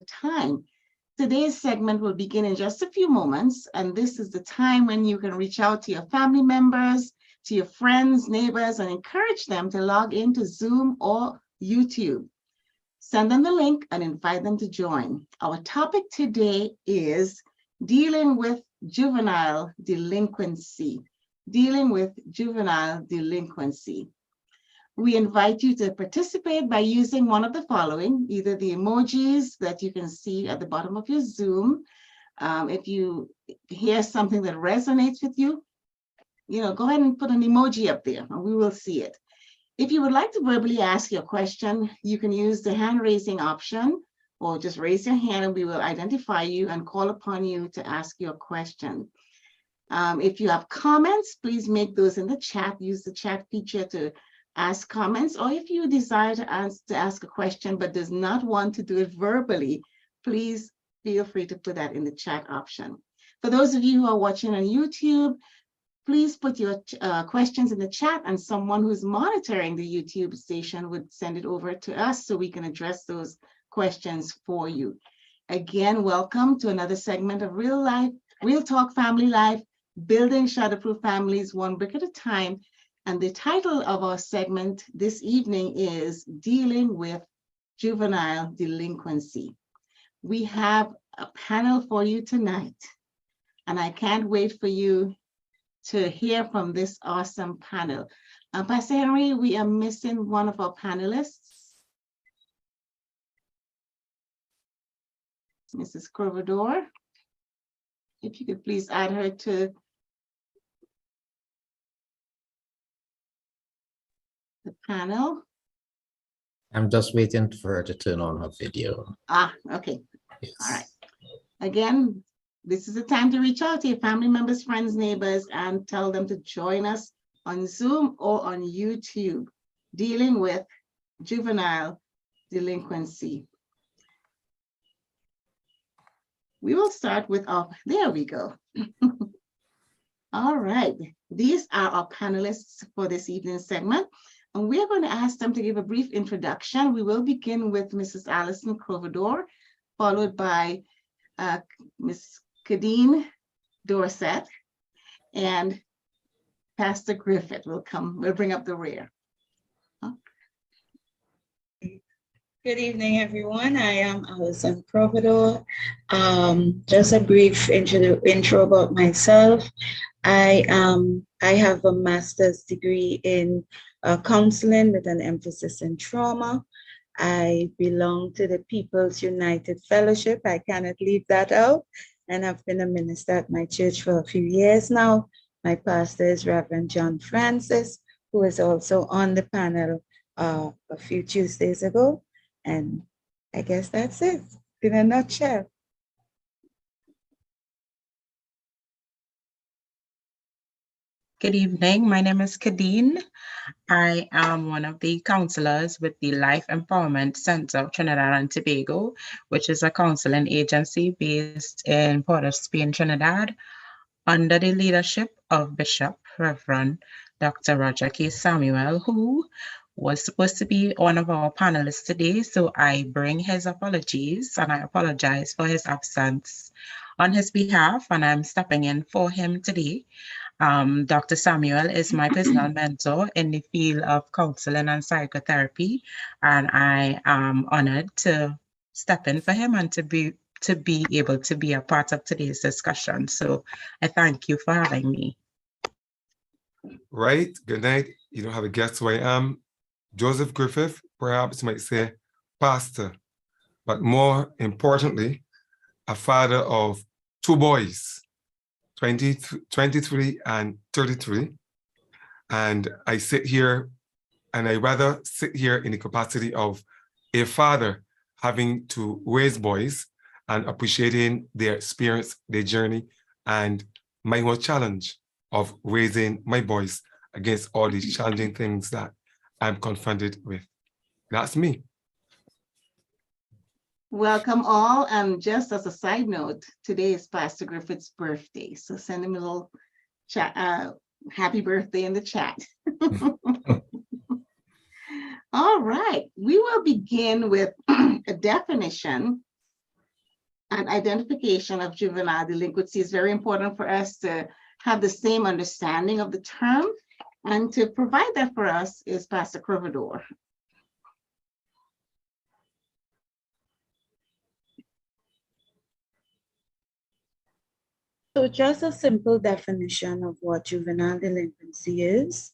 time. Today's segment will begin in just a few moments, and this is the time when you can reach out to your family members, to your friends, neighbors, and encourage them to log into Zoom or YouTube. Send them the link and invite them to join. Our topic today is dealing with juvenile delinquency. Dealing with juvenile delinquency. We invite you to participate by using one of the following, either the emojis that you can see at the bottom of your Zoom. If you hear something that resonates with you, go ahead and put an emoji up there and we will see it. If you would like to verbally ask your question, you can use the hand raising option or just raise your hand and we will identify you and call upon you to ask your question. If you have comments, please make those in the chat. Use the chat feature to ask comments, or if you desire to ask a question but does not want to do it verbally, please feel free to put that in the chat option. For those of you who are watching on YouTube, please put your questions in the chat and someone who's monitoring the YouTube station would send it over to us so we can address those questions for you. Again, welcome to another segment of Real Talk Family Life, Building Shatterproof Families One Brick at a Time. And the title of our segment this evening is Dealing with Juvenile Delinquency. We have a panel for you tonight, and I can't wait for you to hear from this awesome panel. Pastor Henry, we are missing one of our panelists, Mrs. Corvador. If you could please add her to the panel. I'm just waiting for her to turn on her video. Okay. Yes. All right. Again, this is the time to reach out to your family members, friends, neighbors, and tell them to join us on Zoom or on YouTube, dealing with juvenile delinquency. We will start with there we go. All right. These are our panelists for this evening's segment. And we are going to ask them to give a brief introduction. We will begin with Mrs. Alison Crovador, followed by Ms. Kadeen Dorset, and Pastor Griffith will bring up the rear. Good evening, everyone. I am Alison Crovador. Just a brief intro about myself. I have a master's degree in counseling with an emphasis in trauma. I belong to the People's United Fellowship. I cannot leave that out. And I've been a minister at my church for a few years now. My pastor is Reverend John Francis, who is also on the panel a few Tuesdays ago. And I guess that's it in a nutshell. Good evening. My name is Kadeen. I am one of the counselors with the Life Empowerment Center of Trinidad and Tobago, which is a counseling agency based in Port of Spain, Trinidad, under the leadership of Bishop Reverend Dr. Roger K. Samuel, who was supposed to be one of our panelists today. So I bring his apologies and I apologize for his absence on his behalf, and I'm stepping in for him today. Dr. Samuel is my personal mentor in the field of counseling and psychotherapy, and I am honored to step in for him and to be able to be a part of today's discussion. So I thank you for having me. Right. Good night. You don't have a guess who I am. Joseph Griffith, perhaps you might say pastor, but more importantly, a father of two boys, 23 and 33. And I sit here, and I rather sit here in the capacity of a father having to raise boys and appreciating their experience, their journey, and my own challenge of raising my boys against all these challenging things that I'm confronted with. That's me. Welcome all, and just as a side note, today is Pastor Griffith's birthday, so send him a little chat, happy birthday in the chat. All right, we will begin with a definition and identification of juvenile delinquency is very important for us to have the same understanding of the term. And to provide that for us is Pastor Corvidor. So just a simple definition of what juvenile delinquency is,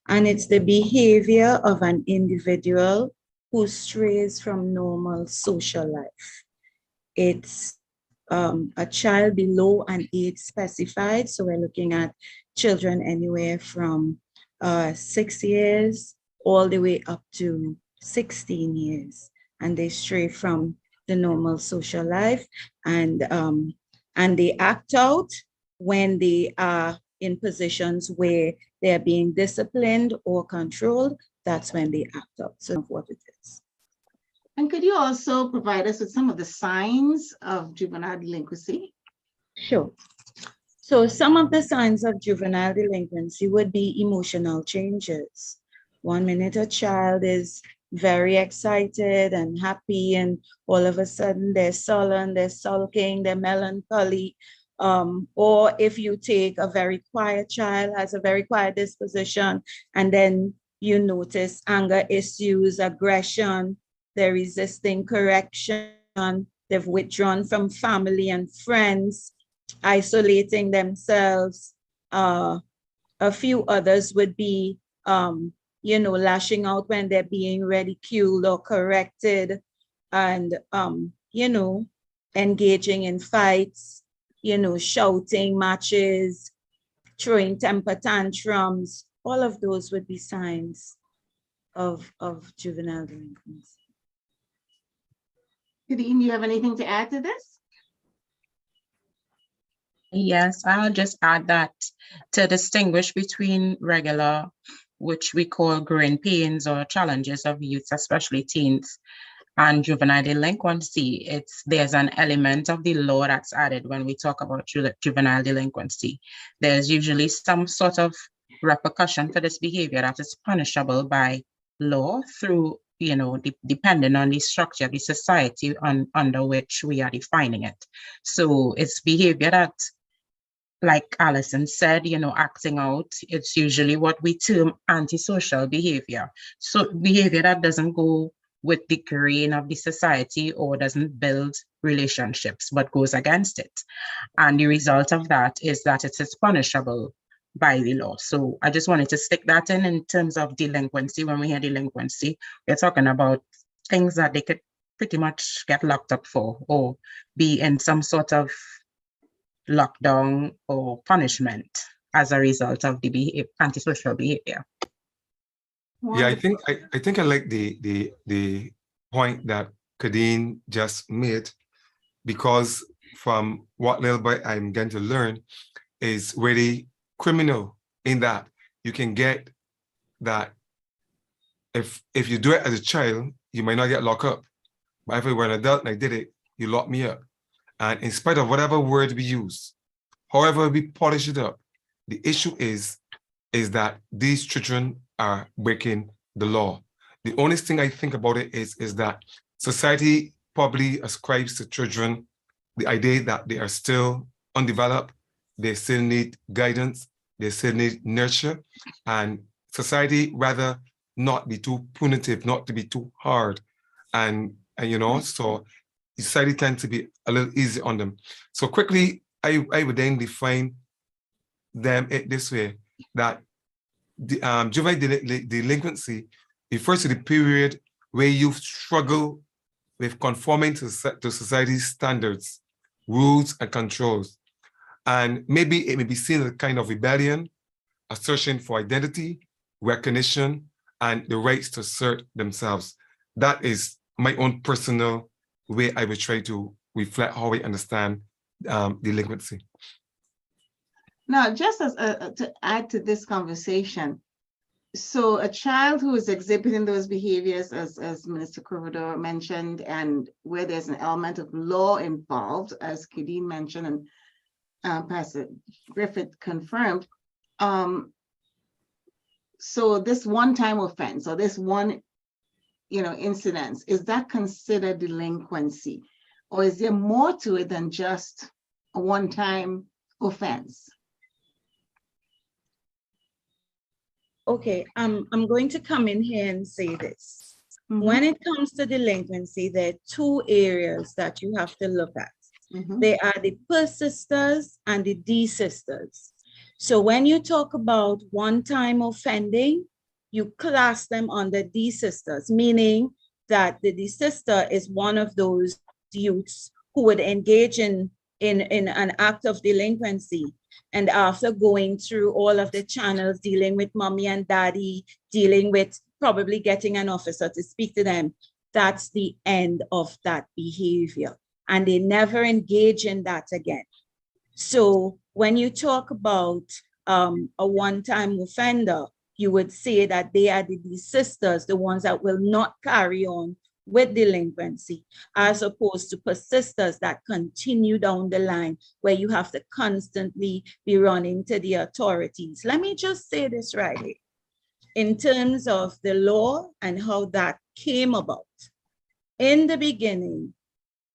and it's the behavior of an individual who strays from normal social life. It's a child below an age specified, so we're looking at children anywhere from 6 years all the way up to 16 years, and they stray from the normal social life, and they act out when they are in positions where they're being disciplined or controlled. That's when they act out. So what it is. And could you also provide us with some of the signs of juvenile delinquency? Sure. So some of the signs of juvenile delinquency would be emotional changes. 1 minute a child is very excited and happy, and all of a sudden they're sullen, they're sulking, they're melancholy. Or if you take a very quiet child, has a very quiet disposition, and then you notice anger issues, aggression, they're resisting correction, they've withdrawn from family and friends, isolating themselves. A few others would be, lashing out when they're being ridiculed or corrected, and, engaging in fights, shouting matches, throwing temper tantrums. All of those would be signs of juvenile delinquency. Kadeen, you have anything to add to this? Yes, I'll just add that to distinguish between regular, which we call growing pains or challenges of youth, especially teens, and juvenile delinquency, there's an element of the law that's added when we talk about juvenile delinquency. There's usually some sort of repercussion for this behavior that is punishable by law through, depending on the structure of the society under which we are defining it. So it's behavior that, like Alison said, acting out, it's usually what we term antisocial behavior. So behavior that doesn't go with the grain of the society or doesn't build relationships, but goes against it. And the result of that is that it is punishable by the law. So I just wanted to stick that in terms of delinquency. When we hear delinquency, we're talking about things that they could pretty much get locked up for or be in some sort of lockdown or punishment as a result of the antisocial behavior. Yeah, I think I like the point that Kadeen just made, because from what little bit I'm going to learn is really criminal in that you can get that if you do it as a child, you might not get locked up. But if I were an adult and I did it, you lock me up. And in spite of whatever word we use, however we polish it up, the issue is that these children are breaking the law. The only thing I think about it is that society probably ascribes to children the idea that they are still undeveloped, they still need guidance, they still need nurture, and society rather not be too punitive, not to be too hard. And so society tends to be a little easy on them. So quickly, I would then define them this way, that the juvenile delinquency refers to the period where you struggle with conforming to society's standards, rules, and controls. And maybe it may be seen as a kind of rebellion, assertion for identity, recognition, and the rights to assert themselves. That is my own personal way I would try to reflect how I understand delinquency. Now, just as to add to this conversation, so a child who is exhibiting those behaviors, as Minister Corvidor mentioned, and where there's an element of law involved, as Kadeen mentioned and Pastor Griffith confirmed, so this one-time offense or this one, incidence, is that considered delinquency? Or is there more to it than just a one-time offense? Okay, I'm going to come in here and say this. Mhm. When it comes to delinquency, there are two areas that you have to look at. Mhm. They are the persisters and the desisters. So when you talk about one-time offending, you class them under desisters, meaning that the desister is one of those youths who would engage in an act of delinquency. And after going through all of the channels, dealing with mommy and daddy, dealing with probably getting an officer to speak to them, that's the end of that behavior. And they never engage in that again. So when you talk about a one-time offender, you would say that they are the desisters, the ones that will not carry on with delinquency, as opposed to persisters that continue down the line where you have to constantly be running to the authorities. Let me just say this right here. In terms of the law and how that came about, in the beginning,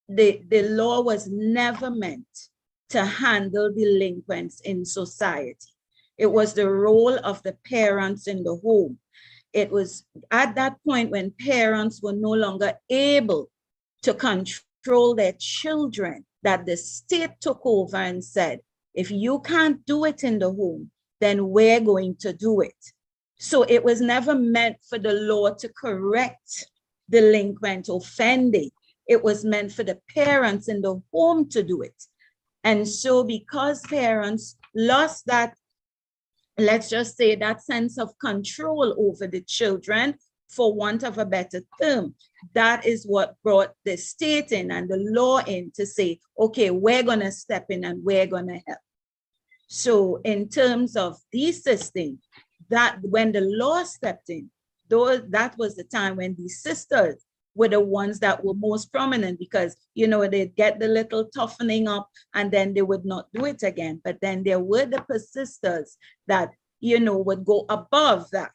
the law was never meant to handle delinquents in society. It was the role of the parents in the home. It was at that point when parents were no longer able to control their children that the state took over and said, if you can't do it in the home, then we're going to do it. So it was never meant for the law to correct delinquent offending. It was meant for the parents in the home to do it. And so because parents lost that, let's just say, that sense of control over the children, for want of a better term, that is what brought the state in and the law in to say, okay, we're going to step in and we're going to help. So in terms of desisting, that when the law stepped in, that was the time when these sisters were the ones that were most prominent, because, you know, they'd get the little toughening up and then they would not do it again. But then there were the persisters that, you know, would go above that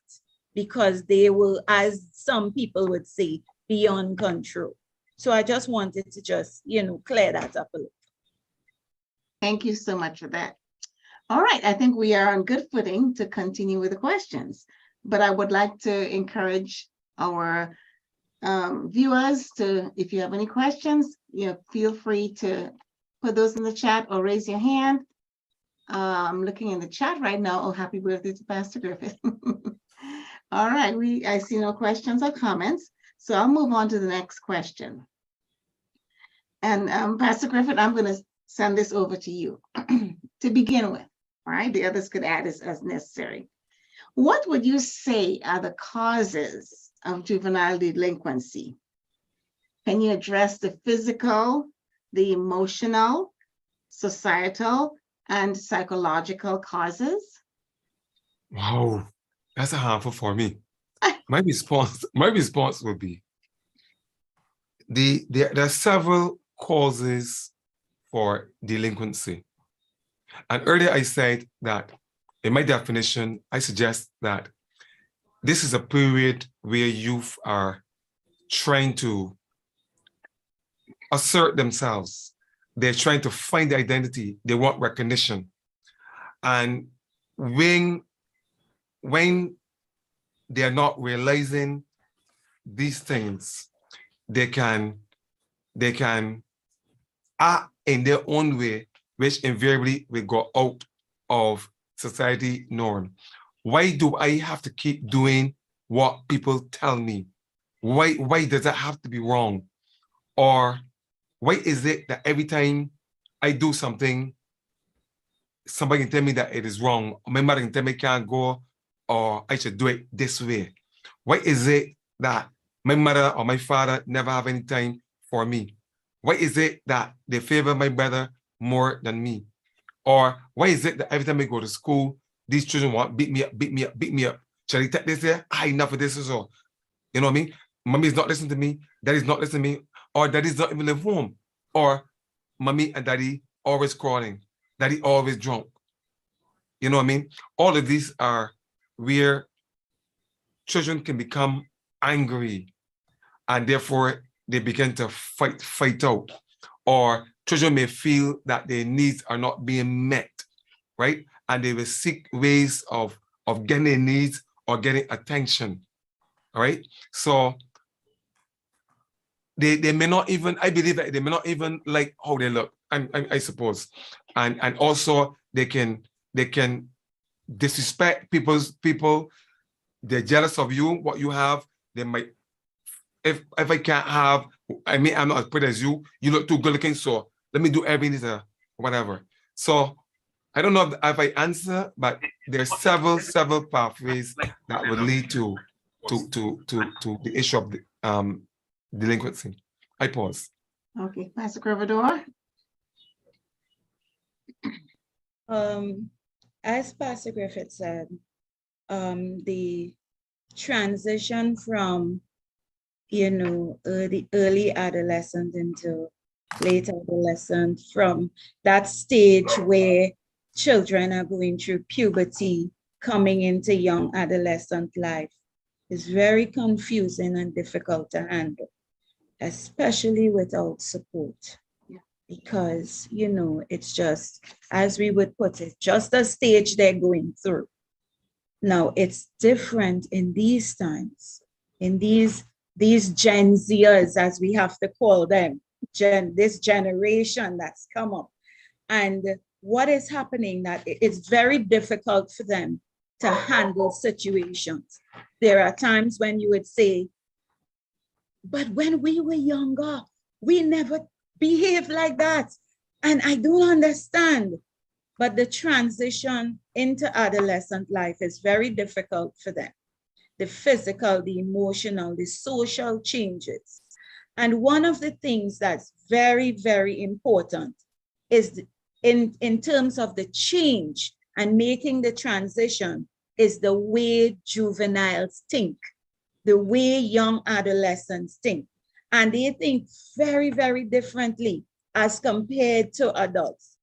because they were, as some people would say, beyond control. So I just wanted to just, you know, clear that up a little. Thank you so much for that. All right, I think we are on good footing to continue with the questions, but I would like to encourage our viewers to, if you have any questions, feel free to put those in the chat or raise your hand. I'm looking in the chat right now. Oh, happy birthday to Pastor Griffith. All right, I see no questions or comments, so I'll move on to the next question. And Pastor Griffith, I'm going to send this over to you to begin with. All right, the others could add as necessary. What would you say are the causes of juvenile delinquency? Can you address the physical, the emotional, societal, and psychological causes? Wow, that's a handful for me. My response would be there are several causes for delinquency. And earlier I said that in my definition, I suggest that this is a period where youth are trying to assert themselves. They're trying to find identity. They want recognition. And when they're not realizing these things, they can act in their own way, which invariably will go out of society norm. Why do I have to keep doing what people tell me? Why does that have to be wrong? Or why is it that every time I do something, somebody can tell me that it is wrong? My mother can tell me I can't go, or I should do it this way. Why is it that my mother or my father never have any time for me? Why is it that they favor my brother more than me? Or why is it that every time I go to school, these children want beat me up? Shall I take this here? Enough of this is all. You know what I mean? Mommy is not listening to me. Daddy's not listening to me. Or daddy's not even live home. Or mommy and daddy always crawling. Daddy always drunk. You know what I mean? All of these are where children can become angry, and therefore they begin to fight out. or children may feel that their needs are not being met, right? And they will seek ways of getting their needs or getting attention, all right? So they may not even, I believe that they may not even like how they look, I suppose. And also they can disrespect people. They're jealous of you, what you have. They might, if I can't have, I mean, I'm not as pretty as you, you look too good looking, so let me do everything to whatever. So I don't know if I answer, but there's several pathways that would lead to the issue of the, delinquency. I pause. Okay, Pastor Corvador. As Pastor Griffith said, the transition from, you know, early adolescent into late adolescent, from that stage where children are going through puberty, coming into young adolescent life, is very confusing and difficult to handle, especially without support. Because, you know, it's just, as we would put it, just a stage they're going through. Now, it's different in these times, in these Gen Zers, as we have to call them, this generation that's come up. And what is happening, that it's very difficult for them to handle situations. There are times when you would say, but when we were younger, we never behaved like that. And I don't understand. But the transition into adolescent life is very difficult for them. The physical, the emotional, the social changes. And one of the things that's very, very important is in terms of the change and making the transition is the way juveniles think, the way young adolescents think. And they think very, very differently as compared to adults.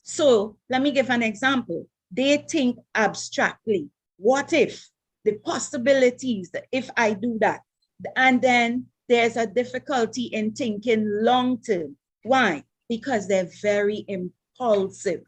So let me give an example. They think abstractly. What if? The possibilities, that if I do that. And then there's a difficulty in thinking long term. Why? Because they're very impulsive.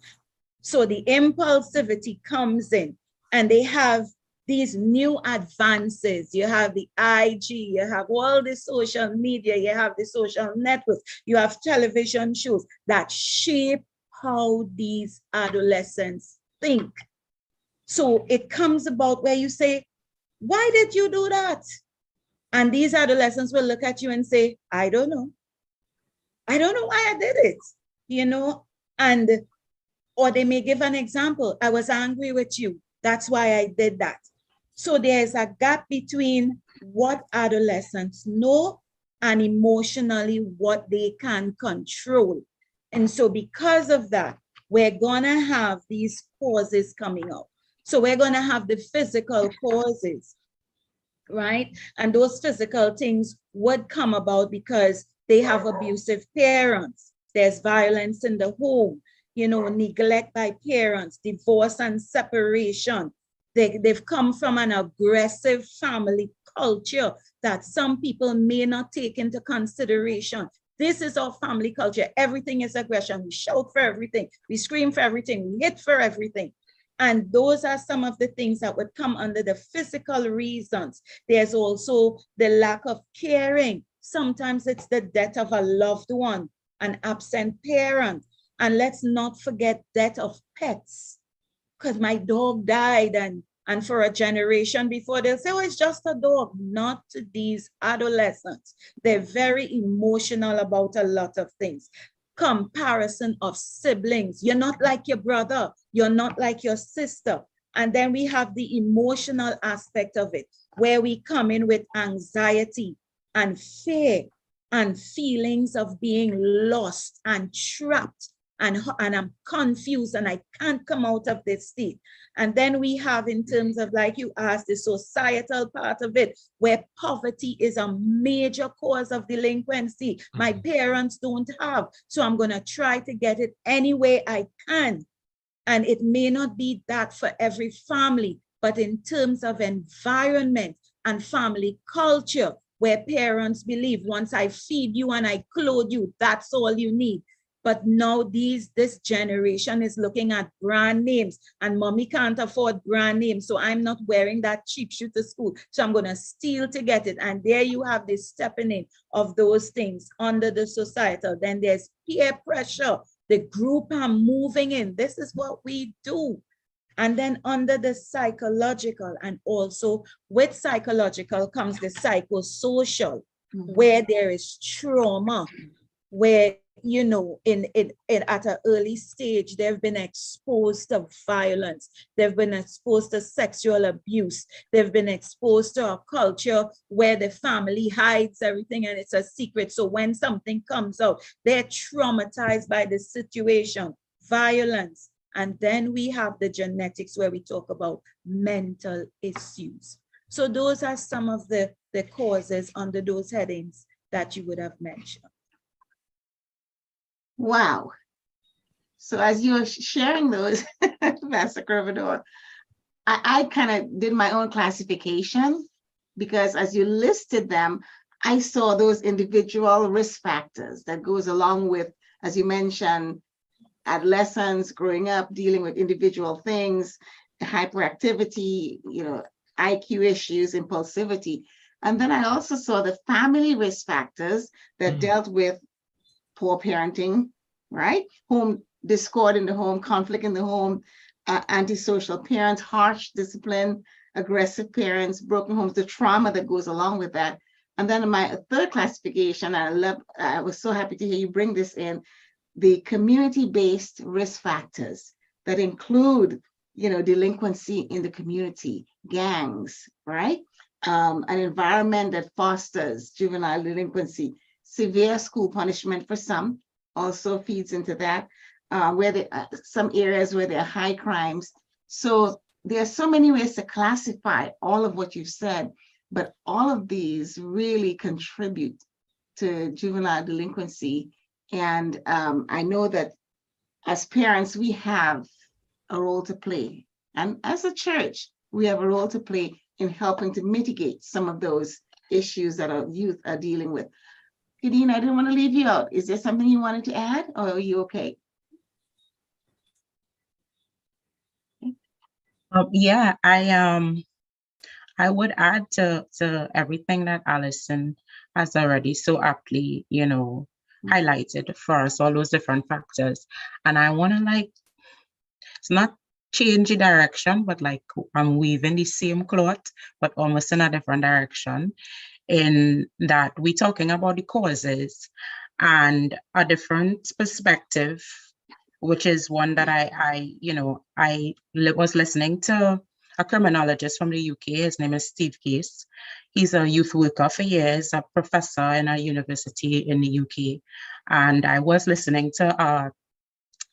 So the impulsivity comes in, and they have these new advances. You have the IG, you have all the social media, you have the social networks, you have television shows that shape how these adolescents think. So it comes about where you say, why did you do that? And these adolescents will look at you and say, I don't know. I don't know why I did it, you know? And, or they may give an example. I was angry with you. That's why I did that. So there's a gap between what adolescents know and emotionally what they can control. And so because of that, we're gonna have these causes coming out. So we're gonna have the physical causes, right? And those physical things would come about because they have abusive parents. There's violence in the home, you know, neglect by parents, divorce and separation. They've come from an aggressive family culture that some people may not take into consideration. This is our family culture. Everything is aggression. We shout for everything. We scream for everything. We hit for everything. And those are some of the things that would come under the physical reasons. There's also the lack of caring. Sometimes it's the death of a loved one, an absent parent. And let's not forget death of pets. Because my dog died, and for a generation before, they'll say, oh, it's just a dog. Not to these adolescents. They're very emotional about a lot of things. Comparison of siblings. You're not like your brother. You're not like your sister. And then we have the emotional aspect of it, where we come in with anxiety and fear and feelings of being lost and trapped. And I'm confused and I can't come out of this state. And then we have, in terms of, like you asked, the societal part of it, where poverty is a major cause of delinquency. My parents don't have, so I'm going to try to get it any way I can. And it may not be that for every family, but in terms of environment and family culture, where parents believe once I feed you and I clothe you, that's all you need. But now this generation is looking at brand names, and mommy can't afford brand names. So I'm not wearing that cheap shoe to school. So I'm going to steal to get it. And there you have this stepping in of those things under the societal. Then there's peer pressure. The group I'm moving in. This is what we do. And then under the psychological, and also with psychological comes the psychosocial, where there is trauma, where, you know, in at an early stage, they've been exposed to violence, they've been exposed to sexual abuse, they've been exposed to a culture where the family hides everything and it's a secret. So when something comes out, they're traumatized by the situation, violence. And then we have the genetics, where we talk about mental issues. So those are some of the causes under those headings that you would have mentioned. Wow. So as you were sharing those, Pastor Corvidor, I kind of did my own classification, because as you listed them, I saw those individual risk factors that goes along with, as you mentioned, adolescents growing up, dealing with individual things, hyperactivity, you know, IQ issues, impulsivity. And then I also saw the family risk factors that dealt with poor parenting, right? Home discord in the home, conflict in the home, antisocial parents, harsh discipline, aggressive parents, broken homes, the trauma that goes along with that. And then my third classification, I was so happy to hear you bring this in, the community-based risk factors that include, you know, delinquency in the community, gangs, right? An environment that fosters juvenile delinquency, severe school punishment for some also feeds into that, where some areas where there are high crimes. So there are so many ways to classify all of what you've said, but all of these really contribute to juvenile delinquency. And I know that as parents, we have a role to play. And as a church, we have a role to play in helping to mitigate some of those issues that our youth are dealing with. Kadeen, I didn't want to leave you out. Is there something you wanted to add, or are you okay? Yeah, I would add to everything that Allison has already so aptly, you know, highlighted for us, all those different factors. And I want to, like, it's not change the direction, but like I'm weaving the same cloth, but almost in a different direction, in that we're talking about the causes and a different perspective, which is one that I was listening to a criminologist from the UK. His name is Steve Case. He's a youth worker for years, a professor in a university in the UK. And I was listening to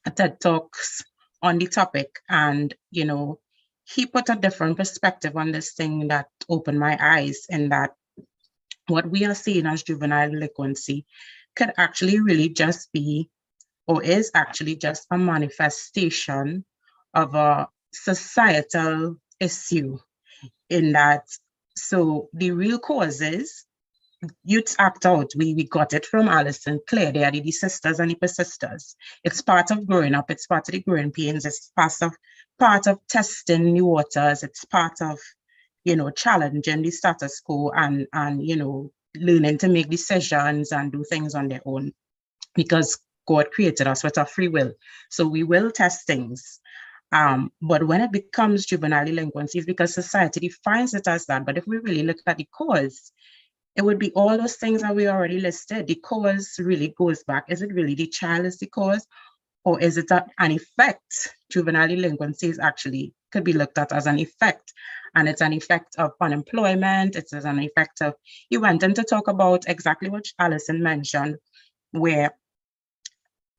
a TED Talks on the topic, and, you know, he put a different perspective on this thing that opened my eyes, in that what we are seeing as juvenile delinquency could actually really just be, or is actually just, a manifestation of a societal issue, in that, so the real causes, youth act out. We got it from Allison. Clear, they are the sisters and the persisters. It's part of growing up. It's part of the growing pains. It's part of testing new waters. It's part of, you know, challenging the status quo, and you know, learning to make decisions and do things on their own, because God created us with a free will. So we will test things. But when it becomes juvenile delinquency, it's because society defines it as that. But if we really look at the cause, it would be all those things that we already listed. The cause really goes back. Is it really the child is the cause? Or is it an effect? Juvenile delinquency is actually, could be looked at as an effect. And it's an effect of unemployment. It's an effect of, you went in to talk about exactly what Allison mentioned, where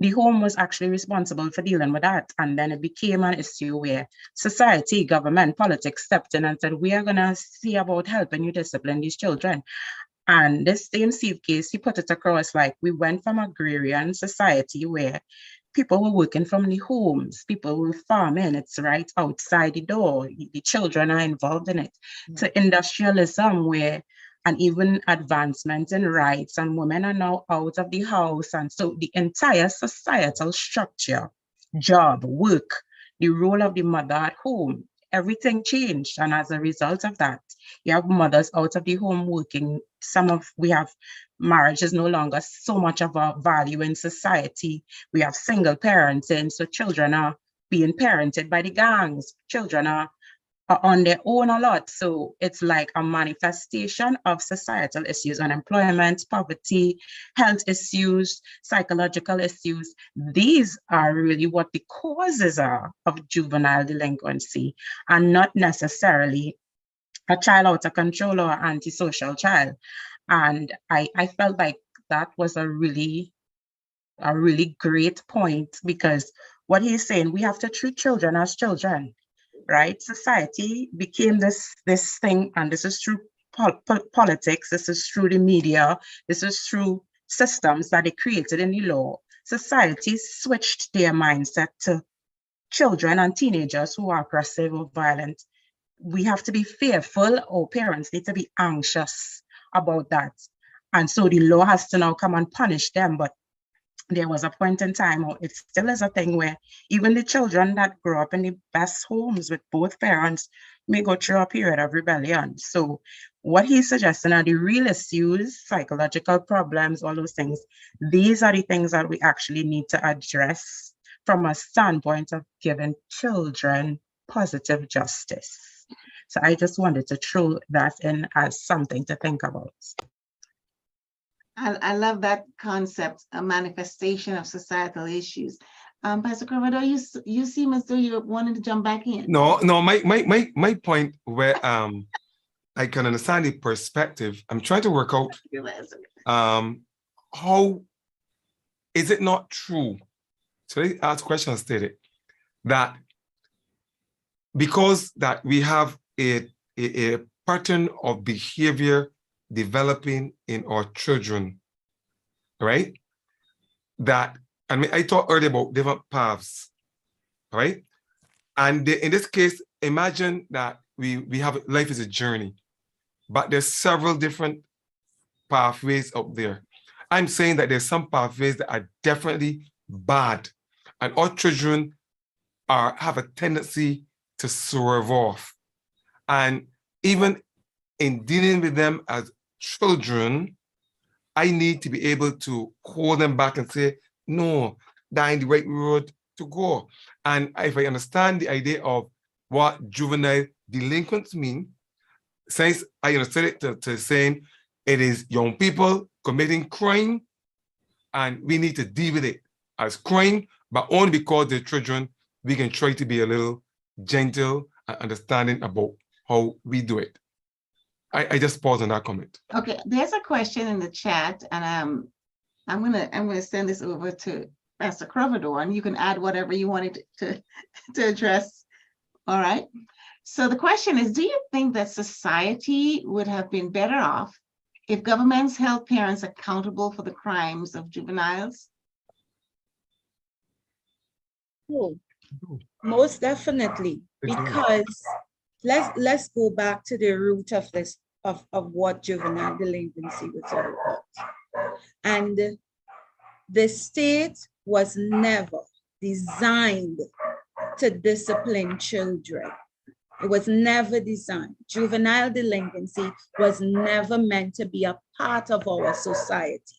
the home was actually responsible for dealing with that. And then it became an issue where society, government, politics stepped in and said, we are going to see about helping you discipline these children. And this same Steve Case, he put it across like, we went from agrarian society where people were working from the homes, people were farming, it's right outside the door, the children are involved in it, to industrialism where and even advancements in rights, and women are now out of the house. And so the entire societal structure, job, work, the role of the mother at home, everything changed. And as a result of that, you have mothers out of the home working. We have marriage is no longer so much of a value in society. We have single parenting, so children are being parented by the gangs. Children are on their own a lot. So it's like a manifestation of societal issues: unemployment, poverty, health issues, psychological issues. These are really what the causes are of juvenile delinquency, and not necessarily a child out of control or antisocial child. And I felt like that was a really great point, because what he's saying, we have to treat children as children. Right? Society became this thing, and this is through politics, this is through the media, this is through systems that they created in the law. Society switched their mindset to children and teenagers who are aggressive or violent. We have to be fearful, or parents need to be anxious about that. And so the law has to now come and punish them. But there was a point in time, or it still is a thing, where even the children that grow up in the best homes with both parents may go through a period of rebellion. So what he's suggesting are the real issues, psychological problems, all those things. These are the things that we actually need to address from a standpoint of giving children positive justice. So I just wanted to throw that in as something to think about. I love that concept, a manifestation of societal issues. Pastor Corvado, you seem as though you wanted to jump back in. No, my point where I can understand the perspective. I'm trying to work out how is it not true? So I asked question stated that because that we have a pattern of behavior developing in our children, right? That, I mean, I talked earlier about different paths, right? And in this case, imagine that we have, life is a journey, but there's several different pathways up there. I'm saying that there's some pathways that are definitely bad, and our children have a tendency to swerve off. And even in dealing with them as children, I need to be able to hold them back and say, no, that's the right road to go. And if I understand the idea of what juvenile delinquents mean, since I understood it to saying it is young people committing crime, and we need to deal with it as crime, but only because they're children, we can try to be a little gentle and understanding about how we do it. I just pause on that comment. Okay, there's a question in the chat, and I'm gonna send this over to Pastor Corvado, and you can add whatever you wanted to address. All right. So the question is, do you think that society would have been better off if governments held parents accountable for the crimes of juveniles? Oh, most definitely, because let's go back to the root of this of what juvenile delinquency was all about. And the state was never designed to discipline children. It was never designed. Juvenile delinquency was never meant to be a part of our society.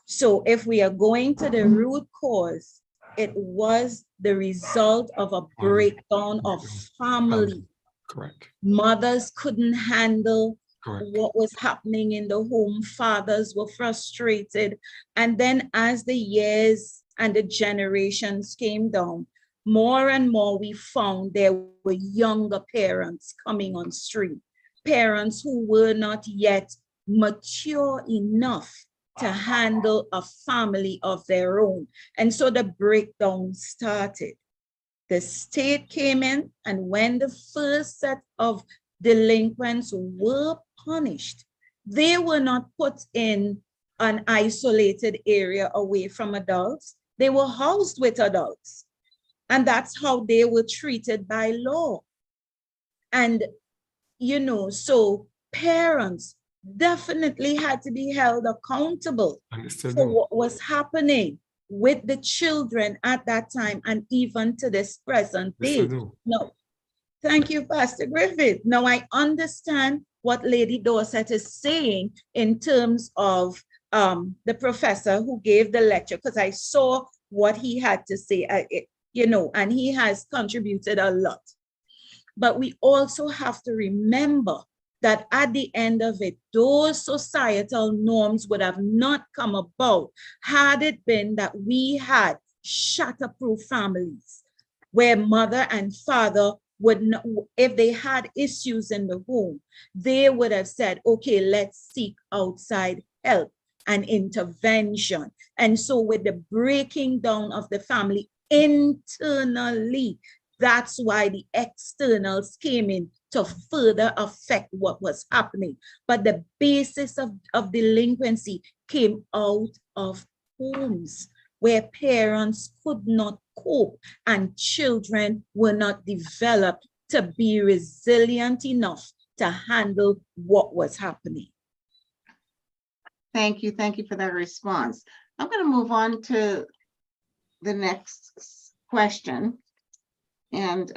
So if we are going to the root cause, it was the result of a breakdown of family. Correct. Mothers couldn't handle Correct. what was happening in the home. Fathers were frustrated. And then as the years and the generations came down, more and more we found there were younger parents coming on stream, parents who were not yet mature enough to handle a family of their own. And so the breakdown started. The state came in, and when the first set of delinquents were punished, they were not put in an isolated area away from adults. They were housed with adults. And that's how they were treated by law. And, you know, so parents definitely had to be held accountable Understood. for what was happening with the children at that time and even to this present day. No, thank you, Pastor Griffith. Now I understand what Lady Dorset is saying in terms of the professor who gave the lecture, because I saw what he had to say, and he has contributed a lot. But we also have to remember that at the end of it, those societal norms would have not come about had it been that we had shatterproof families where mother and father would not, if they had issues in the home, they would have said, okay, let's seek outside help and intervention. And so with the breaking down of the family internally, that's why the externals came in to further affect what was happening. But the basis of delinquency came out of homes where parents could not cope and children were not developed to be resilient enough to handle what was happening. Thank you. Thank you for that response. I'm going to move on to the next question. And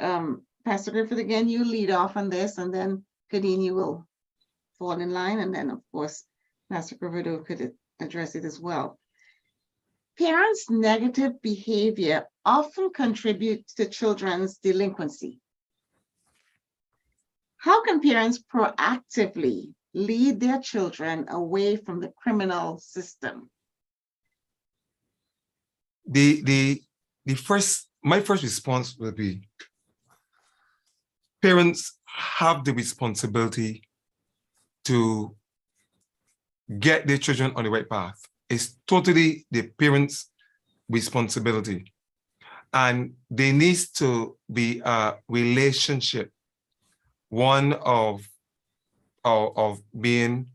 Pastor Griffith, again, you lead off on this, and then Kadeen, you will fall in line. And then, of course, Pastor Griffith could address it as well. Parents' negative behavior often contributes to children's delinquency. How can parents proactively lead their children away from the criminal system? My first response will be, parents have the responsibility to get their children on the right path. It's totally the parents' responsibility. And there needs to be a relationship, one of being,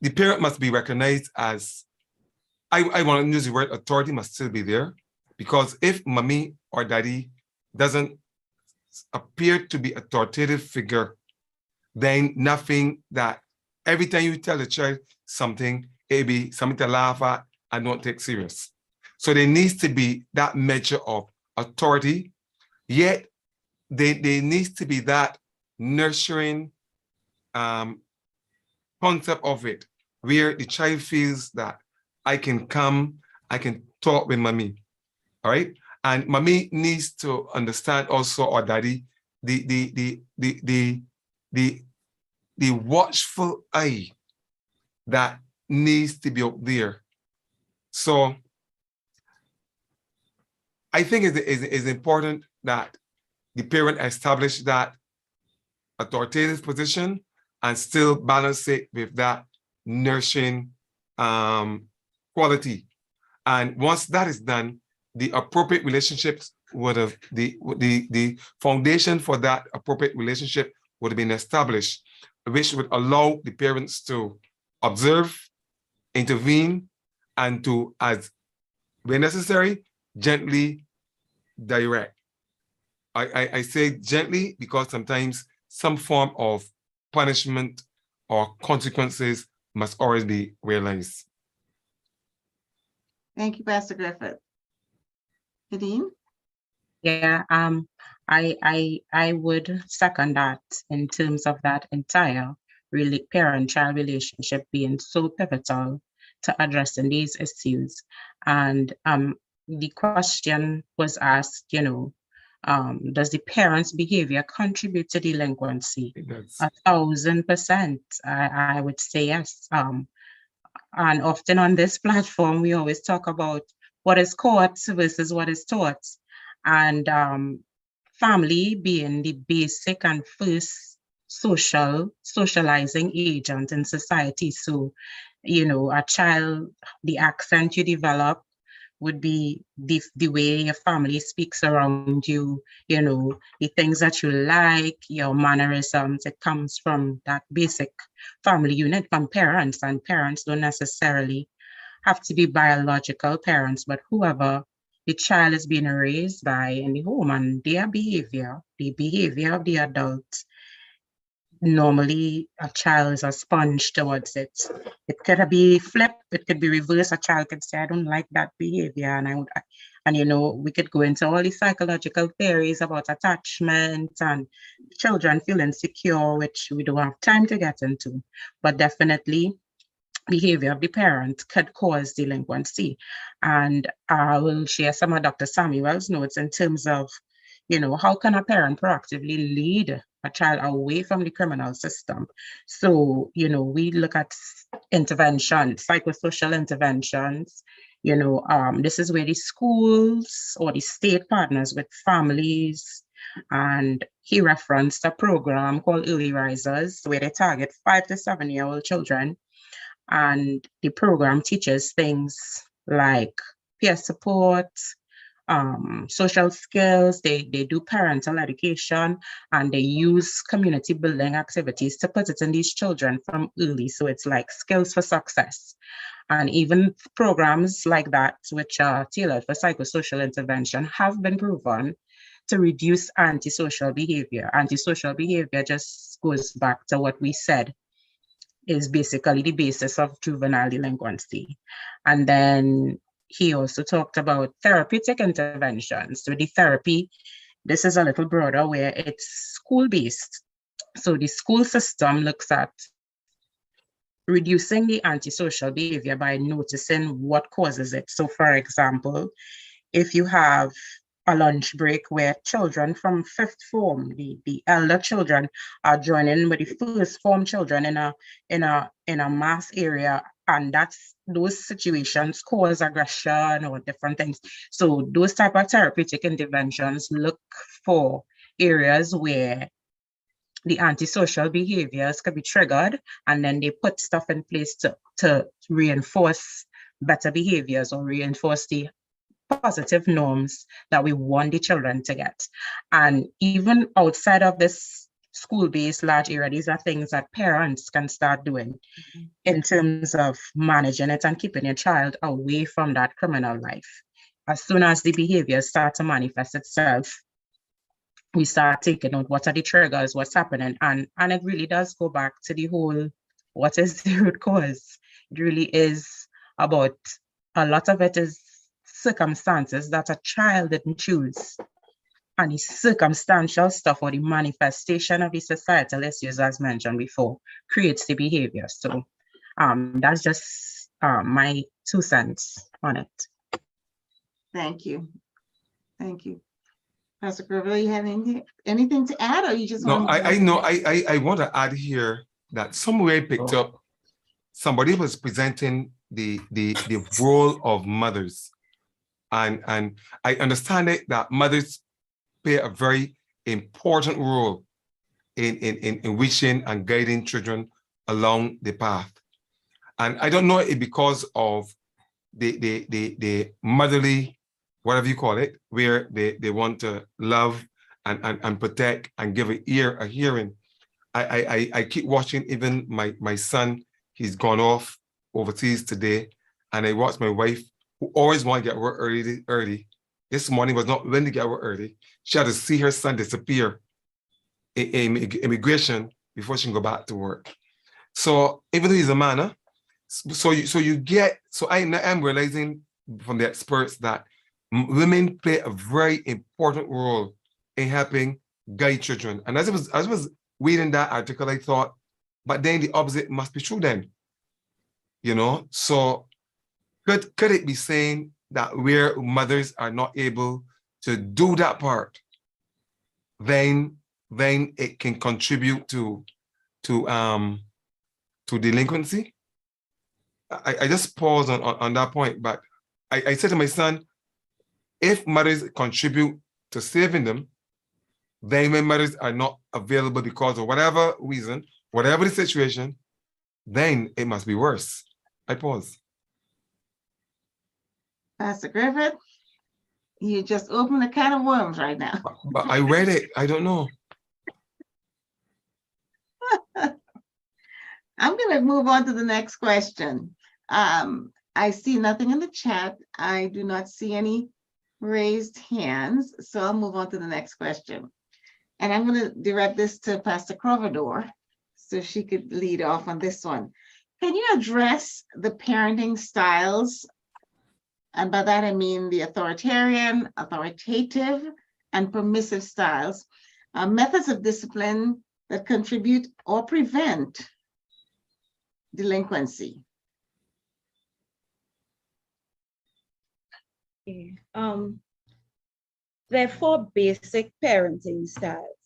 the parent must be recognized as, I want to use the word authority must still be there, because if mommy or daddy doesn't appear to be authoritative figure, then nothing that, every time you tell the child something, it'll be something to laugh at and don't take serious. So there needs to be that measure of authority, yet there needs to be that nurturing concept of it, where the child feels that I can come, I can talk with mommy, all right? And mommy needs to understand also, or daddy, the watchful eye that needs to be up there. So I think it's important that the parent establish that authoritative position and still balance it with that nurturing quality. And once that is done, the appropriate relationships would have, the foundation for that appropriate relationship would have been established, which would allow the parents to observe, intervene, and to, as where necessary, gently direct. I say gently because sometimes some form of punishment or consequences must always be realized. Thank you, Pastor Griffith. Kadeen? Yeah, I would second that in terms of that entire really parent-child relationship being so pivotal to addressing these issues. And the question was asked, does the parent's behavior contribute to delinquency? It does. 1,000%, I would say yes. And often on this platform, we always talk about what is caught versus what is taught. And family being the basic and first socializing agent in society. So, a child, the accent you develop would be the way your family speaks around you, the things that you like, your mannerisms. It comes from that basic family unit from parents, and parents don't necessarily have to be biological parents, but whoever the child is being raised by in the home, and their behavior, the behavior of the adults, normally a child is a sponge towards it. It could be flipped, it could be reversed. A child could say, I don't like that behavior. And you know, we could go into all these psychological theories about attachment and children feeling secure, which we don't have time to get into. But definitely behavior of the parent could cause delinquency. And I will share some of Dr. Samuel's notes in terms of, you know, how can a parent proactively lead a child away from the criminal system? So, you know, we look at intervention, psychosocial interventions. You know, this is where the schools or the state partners with families. And he referenced a program called Early Risers, where they target 5 to 7-year-old children. And the program teaches things like peer support, social skills. They do parental education, and they use community building activities to put it in these children from early. So it's like skills for success. And even programs like that, which are tailored for psychosocial intervention, have been proven to reduce antisocial behavior. Antisocial behavior just goes back to what we said is basically the basis of juvenile delinquency. And then he also talked about therapeutic interventions. So the therapy, this is a little broader where it's school-based. So the school system looks at reducing the antisocial behavior by noticing what causes it. So for example, if you have a lunch break where children from 5th form, the elder children, are joining with the 1st form children in a mass area, and those situations cause aggression or different things. So those type of therapeutic interventions look for areas where the antisocial behaviors could be triggered, and then they put stuff in place to reinforce better behaviors or reinforce the positive norms that we want the children to get. And even outside of this school-based large area, these are things that parents can start doing in terms of managing it and keeping your child away from that criminal life. As soon as the behaviors start to manifest itself, we start taking out what are the triggers, what's happening. And it really does go back to the whole, what is the root cause? It really is about, a lot of it is circumstances that a child didn't choose. And the circumstantial stuff or the manifestation of the societal issues, as mentioned before, creates the behavior. So that's just my 2 cents on it. Thank you. Thank you. Pastor Grover, you have anything to add, or you just No, want to? I want to add here that somewhere I picked up, somebody was presenting the role of mothers. And I understand it that mothers play a very important role in reaching and guiding children along the path. And I don't know if because of the motherly, whatever you call it, where they want to love and protect and give an ear, a hearing. I keep watching even my son, he's gone off overseas today, and I watch my wife, who always want to get work early. This morning was not willing to get work early. She had to see her son disappear in immigration before she can go back to work. So even though he's a man, so I am realizing from the experts that women play a very important role in helping guide children. And as I was reading that article, I thought, but then the opposite must be true then. You know, so could it be saying that where mothers are not able to do that part, then it can contribute to delinquency? I just pause on that point, but I said to my son, if mothers contribute to saving them, then when mothers are not available because of whatever reason, whatever the situation, then it must be worse. I pause. Pastor Griffith, you just opened a can of worms right now. But I read it. I don't know. I'm going to move on to the next question. I see nothing in the chat. I do not see any raised hands, so I'll move on to the next question. And I'm going to direct this to Pastor Croverdor. So she could lead off on this one. Can you address the parenting styles? And by that, I mean the authoritarian, authoritative, and permissive styles, methods of discipline that contribute or prevent delinquency. Okay. There are 4 basic parenting styles.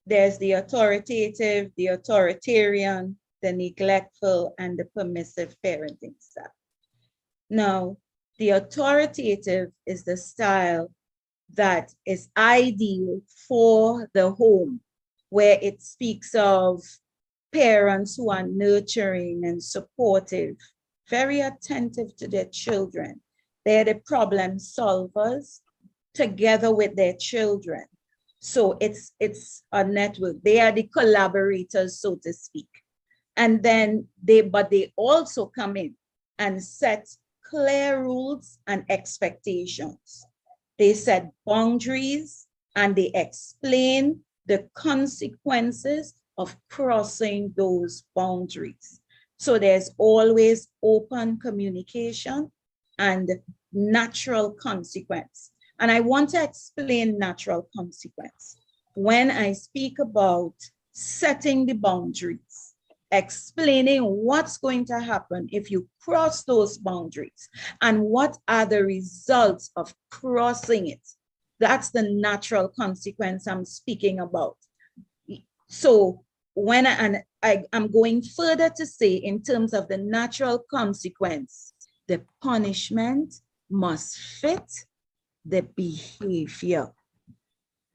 There's the authoritative, the authoritarian, the neglectful, and the permissive parenting style. Now, the authoritative is the style that is ideal for the home, where it speaks of parents who are nurturing and supportive, very attentive to their children. They're the problem solvers together with their children. So it's a network. They are the collaborators, so to speak. And then they also come in and set clear rules and expectations. They set boundaries and they explain the consequences of crossing those boundaries. So there's always open communication and natural consequence. And I want to explain natural consequence. When I speak about setting the boundaries, explaining what's going to happen if you cross those boundaries and what are the results of crossing it. That's the natural consequence I'm speaking about. So when I'm going further to say in terms of the natural consequence, the punishment must fit the behavior.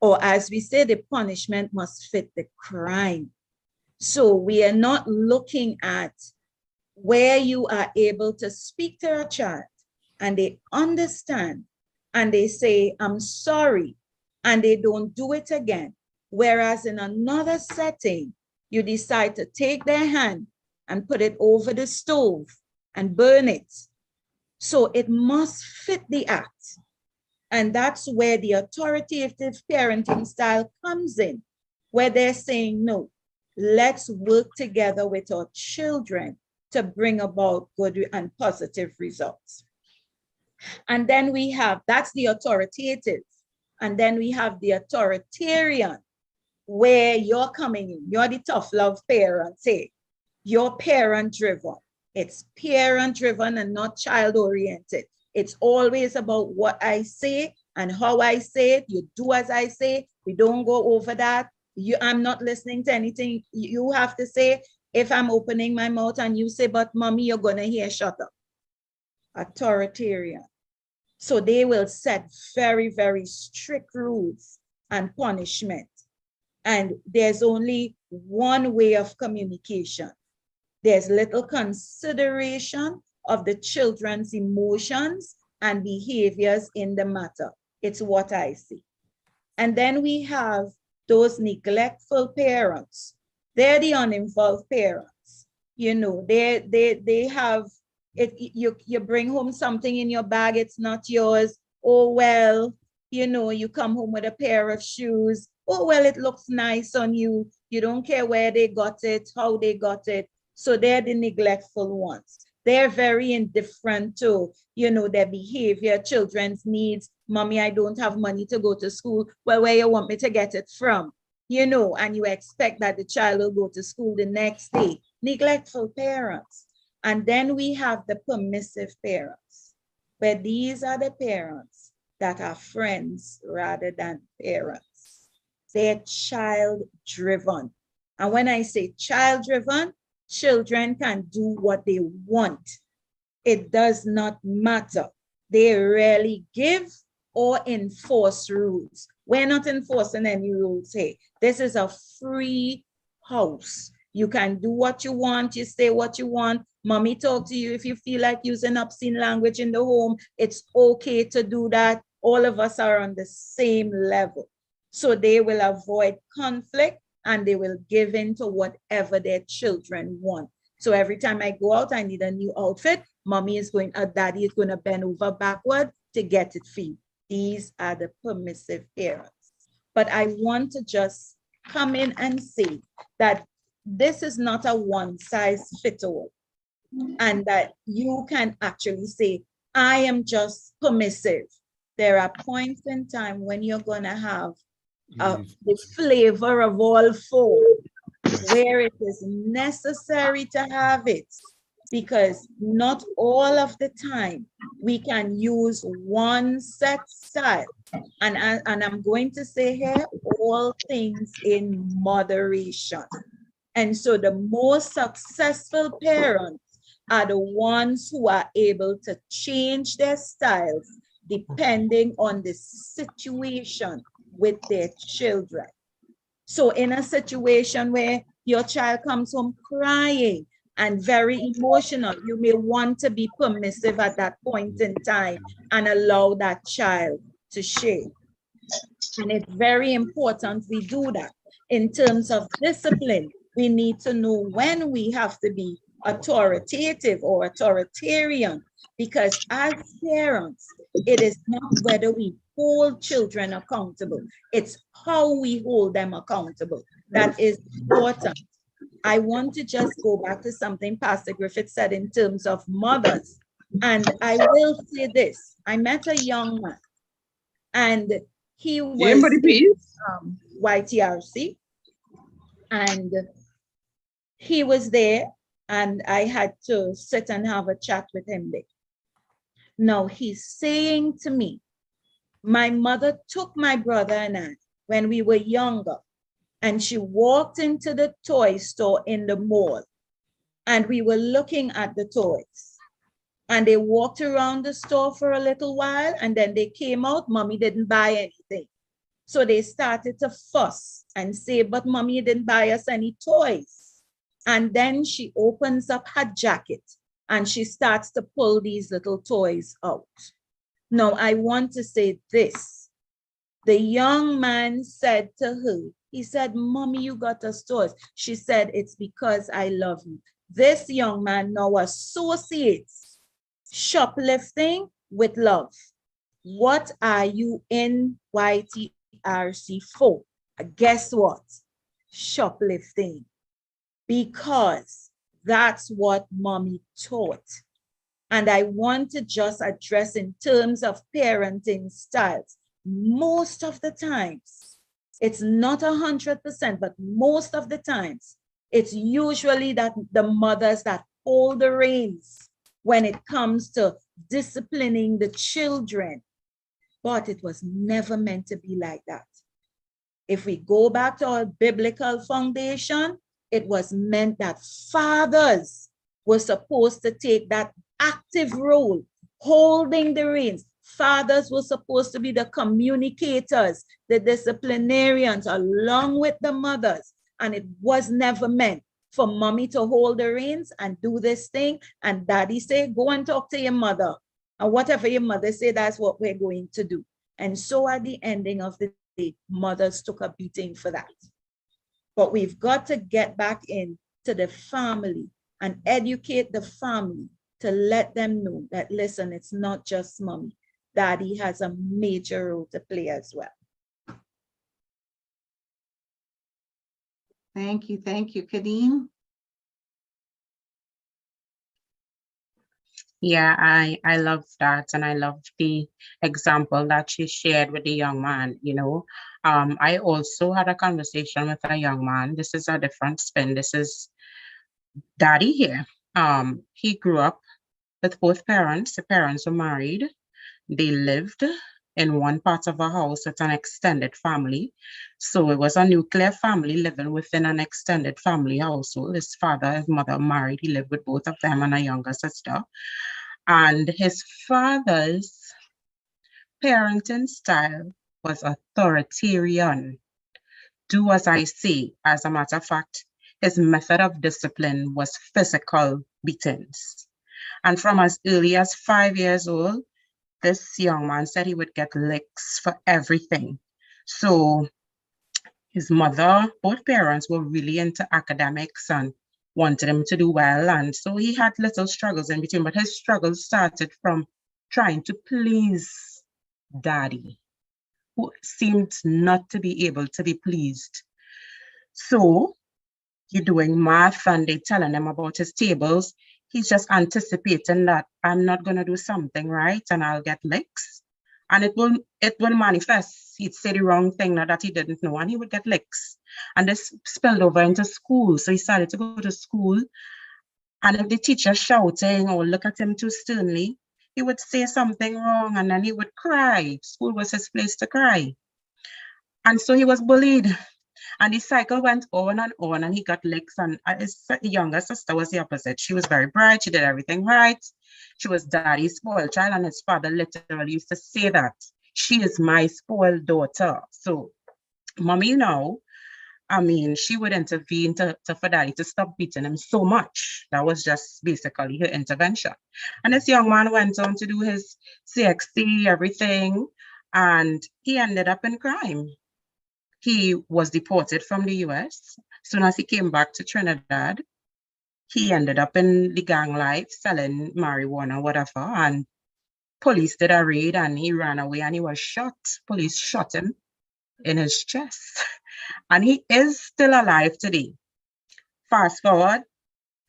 Or as we say, the punishment must fit the crime. So we are not looking at where you are able to speak to a child and they understand and they say, I'm sorry, and they don't do it again. Whereas in another setting, you decide to take their hand and put it over the stove and burn it. So it must fit the act. And that's where the authoritative parenting style comes in, where they're saying, no, let's work together with our children to bring about good and positive results. And then we have, that's the authoritative. And then we have the authoritarian, where you're coming in, you're the tough love parent, say, you're parent driven. It's parent driven and not child oriented. It's always about what I say and how I say it. You do as I say. We don't go over that. I'm not listening to anything you have to say. If I'm opening my mouth and you say, but mommy, you're going to hear, shut up. Authoritarian. So they will set very, very strict rules and punishment. And there's only one way of communication. There's little consideration of the children's emotions and behaviors in the matter. It's what I see. And then we have those neglectful parents. They're the uninvolved parents. You know, they have it. You bring home something in your bag, it's not yours. Oh, well, you know, you come home with a pair of shoes. Oh, well, it looks nice on you. You don't care where they got it, how they got it. So they're the neglectful ones. They're very indifferent to, you know, their behavior, children's needs. Mommy, I don't have money to go to school. Well, where you want me to get it from? You know, and you expect that the child will go to school the next day. Neglectful parents. And then we have the permissive parents, where these are the parents that are friends rather than parents. They're child-driven. And when I say child-driven, children can do what they want. It does not matter. They rarely give or enforce rules. We're not enforcing any rules here. This is a free house. You can do what you want. You say what you want. Mommy talk to you if you feel like using obscene language in the home. It's okay to do that. All of us are on the same level. So they will avoid conflict and they will give in to whatever their children want. So every time I go out, I need a new outfit. Mommy is going, daddy is going to bend over backward to get it for you. These are the permissive parents. But I want to just come in and say that this is not a one size fits all. And that you can actually say, I am just permissive. There are points in time when you're going to have the flavor of all four, where it is necessary to have it, because not all of the time we can use one set style. And I'm going to say here, all things in moderation. And so the most successful parents are the ones who are able to change their styles depending on the situation with their children. So in a situation where your child comes home crying and very emotional, you may want to be permissive at that point in time and allow that child to share. And it's very important we do that. In terms of discipline, we need to know when we have to be authoritative or authoritarian, because as parents, it is not whether we hold children accountable, it's how we hold them accountable. That is important. I want to just go back to something Pastor Griffith said in terms of mothers. And I will say this, I met a young man and he was YTRC, and he was there and I had to sit and have a chat with him there. Now he's saying to me, my mother took my brother and I when we were younger, and she walked into the toy store in the mall, and we were looking at the toys, and they walked around the store for a little while, and then they came out, mommy didn't buy anything. So they started to fuss and say, but mommy didn't buy us any toys. And then she opens up her jacket and she starts to pull these little toys out. Now, I want to say this. The young man said to her, he said, mommy, you got us toys. She said, it's because I love you. This young man now associates shoplifting with love. What are you in YTRC for? Guess what? Shoplifting. Because that's what mommy taught. And I want to just address in terms of parenting styles. Most of the times, it's not 100%, but most of the times, it's usually that the mothers that hold the reins when it comes to disciplining the children. But it was never meant to be like that. If we go back to our biblical foundation, it was meant that fathers were supposed to take that active role, holding the reins. Fathers were supposed to be the communicators, the disciplinarians, along with the mothers. And it was never meant for mommy to hold the reins and do this thing, and daddy say, go and talk to your mother. And whatever your mother say, that's what we're going to do. And so at the ending of the day, mothers took a beating for that. But we've got to get back into the family and educate the family to let them know that, listen, it's not just mommy. Daddy has a major role to play as well. Thank you. Thank you. Kadeen? Yeah, I love that. And I love the example that she shared with the young man, you know. I also had a conversation with a young man. This is a different spin. This is daddy here. He grew up with both parents. The parents were married. They lived in one part of a house with an extended family. So it was a nuclear family living within an extended family household. His father, his mother married. He lived with both of them and a younger sister. And his father's parenting style was authoritarian. Do as I say. As a matter of fact, his method of discipline was physical beatings. And from as early as 5 years old, this young man said he would get licks for everything. So his mother, both parents were really into academics and wanted him to do well. And so he had little struggles in between, but his struggles started from trying to please daddy, who seemed not to be able to be pleased. So you're doing math and they're telling him about his tables, he's just anticipating that I'm not going to do something right and I'll get licks. And it will manifest. He'd say the wrong thing that he didn't know and he would get licks. And this spilled over into school. So he started to go to school. And if the teacher shouting or look at him too sternly, he would say something wrong and then he would cry. School was his place to cry. And so he was bullied. And the cycle went on and he got licks. And his younger sister was the opposite. She was very bright. She did everything right. She was daddy's spoiled child. And his father literally used to say that. She is my spoiled daughter. So mommy now, I mean, she would intervene for daddy to stop beating him so much. That was just basically her intervention. And this young man went on to do his CXC, everything. And he ended up in crime. He was deported from the US. Soon as he came back to Trinidad, he ended up in the gang life, selling marijuana, whatever. And police did a raid and he ran away and he was shot. Police shot him in his chest. And he is still alive today. Fast forward,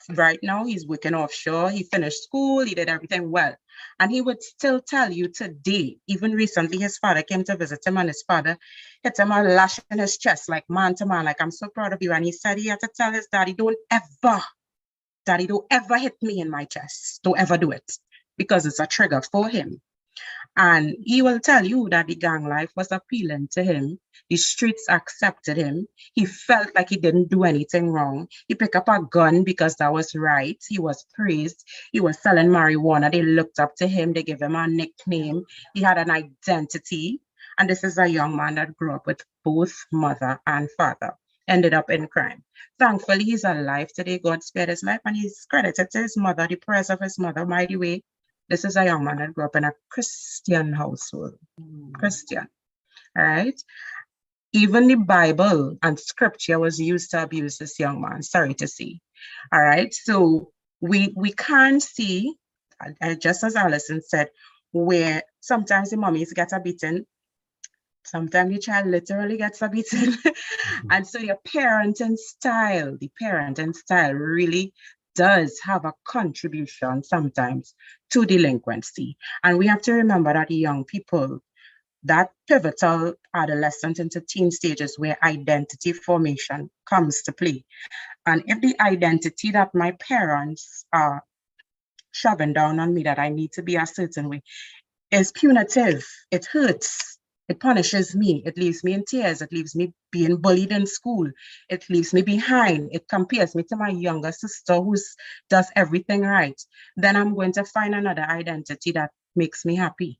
right now he's working offshore. He finished school, he did everything well. And he would still tell you today, even recently, his father came to visit him and his father hit him a lash in his chest, like man to man, like, I'm so proud of you. And he said he had to tell his daddy, daddy, don't ever hit me in my chest. Don't ever do it, because it's a trigger for him. And he will tell you that the gang life was appealing to him. The streets accepted him. He felt like he didn't do anything wrong. He picked up a gun because that was right. He was praised. He was selling marijuana. They looked up to him. They gave him a nickname. He had an identity. And this is a young man that grew up with both mother and father. Ended up in crime. Thankfully, he's alive today. God spared his life. And he's credited to his mother, the prayers of his mother. By the way, this is a young man that grew up in a Christian household. Christian, all right? Even the Bible and scripture was used to abuse this young man, sorry to say. All right, so we can see, just as Alison said, where sometimes the mummies get a beating, sometimes the child literally gets a beating. And so the parenting style really does have a contribution sometimes to delinquency. And we have to remember that young people, that pivotal adolescent into teen stages where identity formation comes to play. And if the identity that my parents are shoving down on me that I need to be a certain way is punitive, it hurts. It punishes me. It leaves me in tears. It leaves me being bullied in school. It leaves me behind. It compares me to my younger sister who does everything right. Then I'm going to find another identity that makes me happy.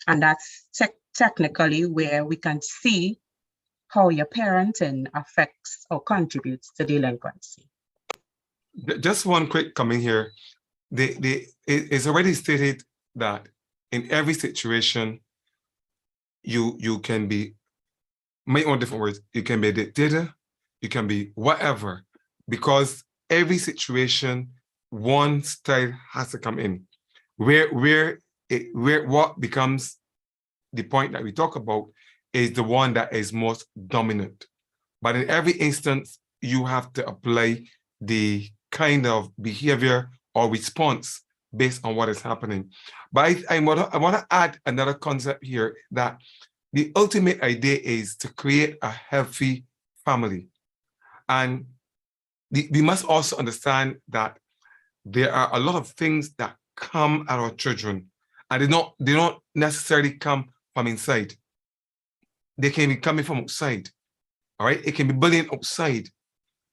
And that's technically where we can see how your parenting affects or contributes to delinquency. Just one quick comment here. It's already stated that in every situation, you can be, my own different words, you can be a dictator, you can be whatever, because every situation, one style has to come in. Where what becomes the point that we talk about is the one that is most dominant. But in every instance, you have to apply the kind of behavior or response based on what is happening. But I want to add another concept here, that the ultimate idea is to create a healthy family. And we must also understand that there are a lot of things that come at our children, and they don't necessarily come from inside. They can be coming from outside, all right? It can be bullying outside,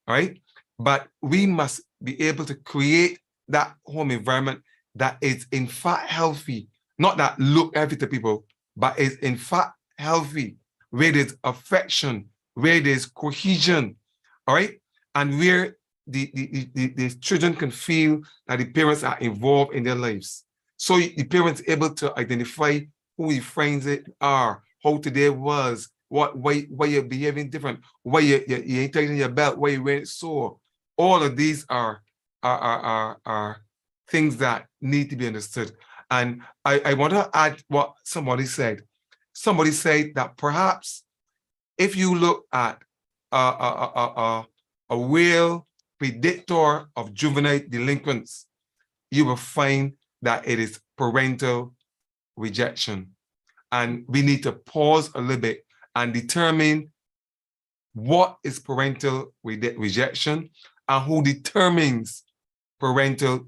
all right? But we must be able to create that home environment that is in fact healthy, not that look healthy to people, but is in fact healthy, where there's affection, where there's cohesion, all right? And where the children can feel that the parents are involved in their lives. So the parents are able to identify who the friends are, how today was, why you're behaving different, why you're ain't tightening your belt, why you wearing it sore. All of these are things that need to be understood. And I want to add what somebody said. Somebody said that perhaps if you look at a a real predictor of juvenile delinquents, you will find that it is parental rejection. And we need to pause a little bit and determine what is parental rejection and who determines parental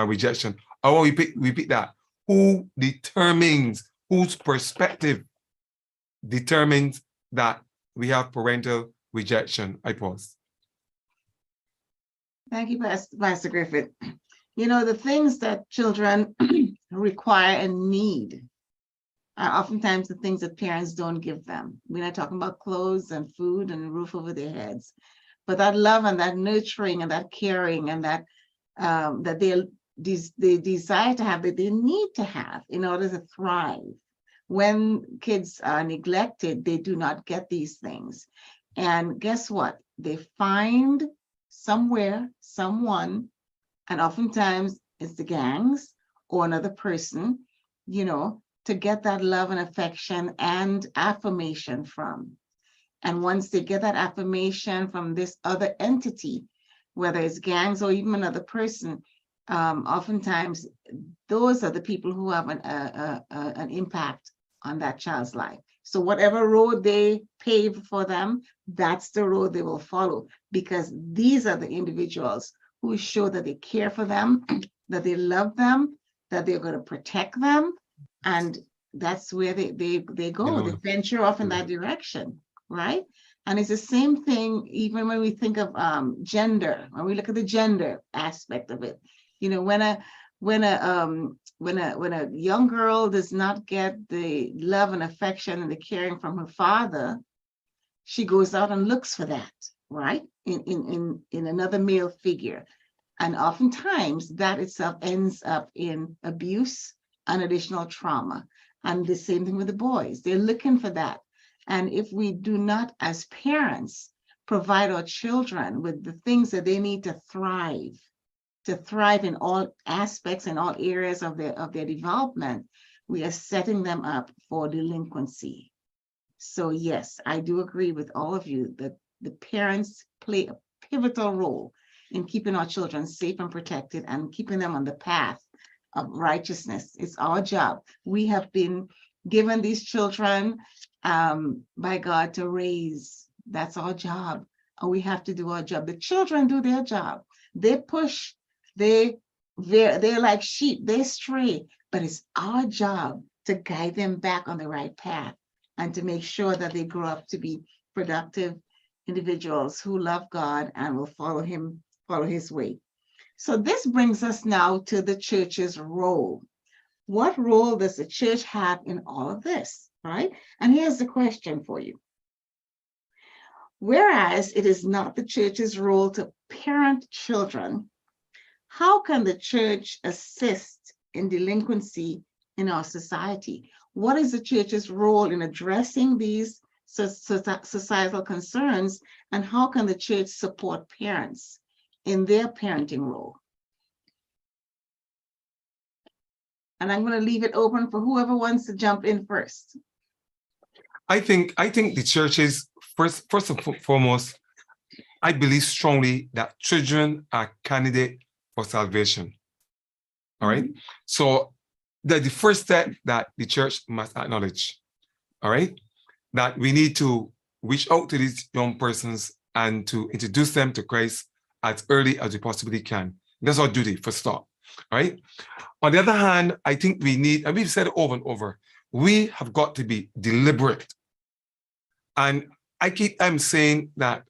rejection. I want to repeat that. Who determines, whose perspective determines that we have parental rejection? I pause. Thank you, Pastor Griffith. You know, the things that children require and need are oftentimes the things that parents don't give them. We're not talking about clothes and food and a roof over their heads, but that love and that nurturing and that caring and that that they desire to have, that they need to have in order to thrive. When kids are neglected, they do not get these things. And guess what? They find somewhere, someone, and oftentimes it's the gangs or another person, you know, to get that love and affection and affirmation from. And once they get that affirmation from this other entity, whether it's gangs or even another person, oftentimes those are the people who have an impact on that child's life. So whatever road they pave for them, that's the road they will follow, because these are the individuals who show that they care for them, that they love them, that they're going to protect them. And that's where they go. They venture off in that direction, right? And it's the same thing even when we think of gender, when we look at the gender aspect of it. You know, when a young girl does not get the love and affection and the caring from her father, she goes out and looks for that, right? In another male figure. And oftentimes that itself ends up in abuse and additional trauma. And the same thing with the boys. They're looking for that. And if we do not, as parents, provide our children with the things that they need to thrive in all aspects and all areas of their development, we are setting them up for delinquency. So yes, I do agree with all of you that the parents play a pivotal role in keeping our children safe and protected and keeping them on the path of righteousness. It's our job. We have been given these children by God to raise. That's our job. And we have to do our job. The children do their job. They push, they're like sheep, they stray, but it's our job to guide them back on the right path and to make sure that they grow up to be productive individuals who love God and will follow his way. So this brings us now to the church's role. What role does the church have in all of this, right? And here's the question for you. Whereas it is not the church's role to parent children, how can the church assist in delinquency in our society? What is the church's role in addressing these societal concerns, and how can the church support parents in their parenting role? And I'm going to leave it open for whoever wants to jump in first. I think the churches, first and foremost, I believe strongly that children are candidates for salvation. All right. So the first step that the church must acknowledge, all right, that we need to reach out to these young persons and to introduce them to Christ as early as we possibly can. That's our duty, for start. All right. On the other hand, I think we need, and we've said it over and over, we have got to be deliberate. And I'm saying that,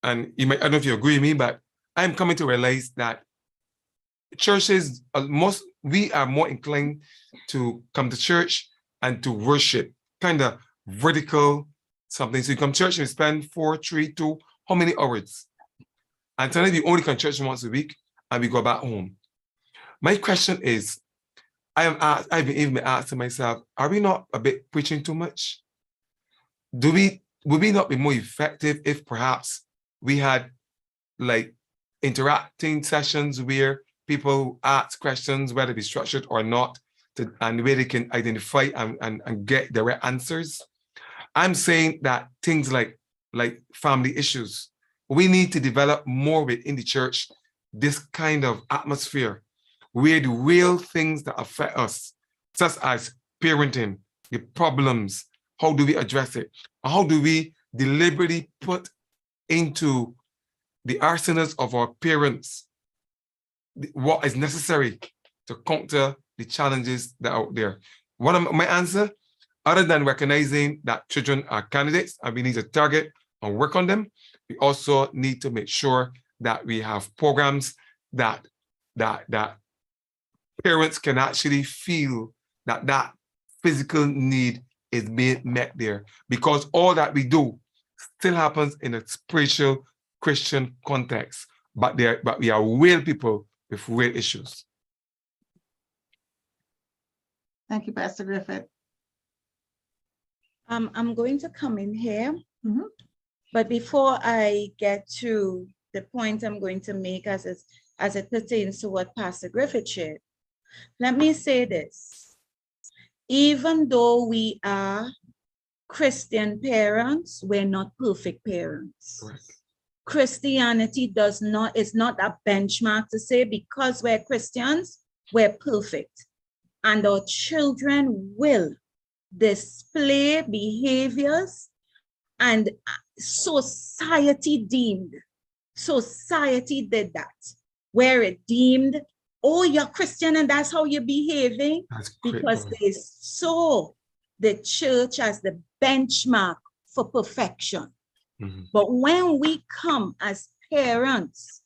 and you might, I don't know if you agree with me, but I'm coming to realize that churches, we are more inclined to come to church and to worship, kind of vertical something. So you come to church and you spend 4, 3, 2, how many hours? And suddenly we only come to church once a week and we go back home. My question is, I've been even asking myself, are we not a bit preaching too much? Would we not be more effective if perhaps we had like interacting sessions where people ask questions, whether it be structured or not, and where they can identify and get the right answers? I'm saying that things like family issues, we need to develop more within the church this kind of atmosphere where the real things that affect us, such as parenting, the problems, how do we address it? How do we deliberately put into the arsenals of our parents what is necessary to counter the challenges that are out there? One of my answer, other than recognizing that children are candidates and we need to target and work on them, we also need to make sure that we have programs that parents can actually feel that physical need is being met there, because all that we do still happens in a spiritual Christian context, but we are real people with real issues. Thank you, Pastor Griffith. I'm going to come in here, Mhm. but before I get to the point I'm going to make as it pertains to what Pastor Griffith shared, let me say this. Even though we are Christian parents, we're not perfect parents. Correct. Christianity is not a benchmark to say because we're Christians, we're perfect. And our children will display behaviors and society did that, where it deemed, oh, you're Christian and that's how you're behaving, because they saw the church as the benchmark for perfection. Mm-hmm. But when we come as parents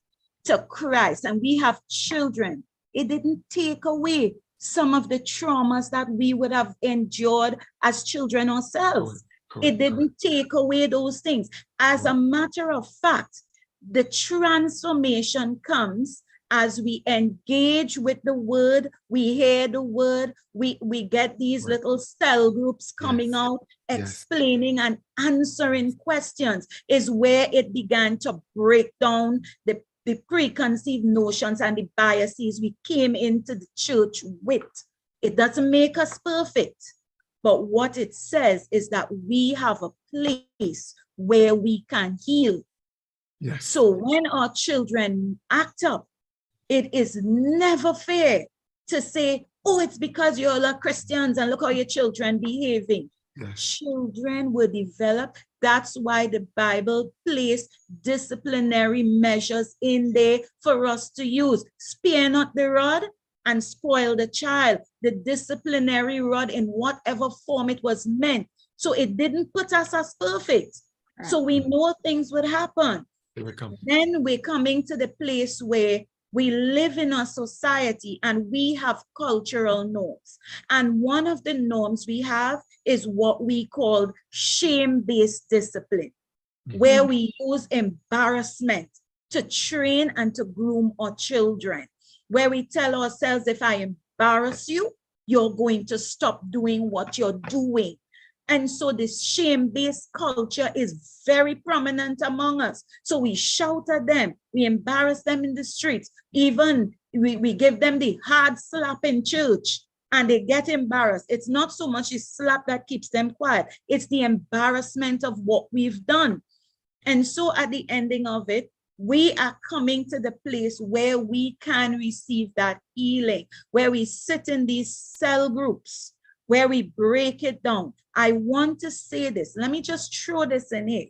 to Christ and we have children, it didn't take away some of the traumas that we would have endured as children ourselves. It didn't take away those things. As a matter of fact, the transformation comes as we engage with the word, we hear the word, we get these little cell groups coming out, explaining and answering questions, is where it began to break down the preconceived notions and the biases we came into the church with. It doesn't make us perfect, but what it says is that we have a place where we can heal. Yes. So when our children act up, it is never fair to say, oh, it's because you're all Christians and look how your children behaving. Yes. Children were developed. That's why the Bible placed disciplinary measures in there for us to use. Spare not the rod and spoil the child. The disciplinary rod in whatever form it was meant. So it didn't put us as perfect. So we know things would happen. Then we're coming to the place where we live in a society and we have cultural norms. And one of the norms we have is what we call shame-based discipline, where we use embarrassment to train and to groom our children, where we tell ourselves, if I embarrass you, you're going to stop doing what you're doing. And so this shame-based culture is very prominent among us. So we shout at them, we embarrass them in the streets, even we give them the hard slap in church and they get embarrassed. It's not so much the slap that keeps them quiet, it's the embarrassment of what we've done. And so at the ending of it, we are coming to the place where we can receive that healing, where we sit in these cell groups, where we break it down. I want to say this. Let me just throw this in here.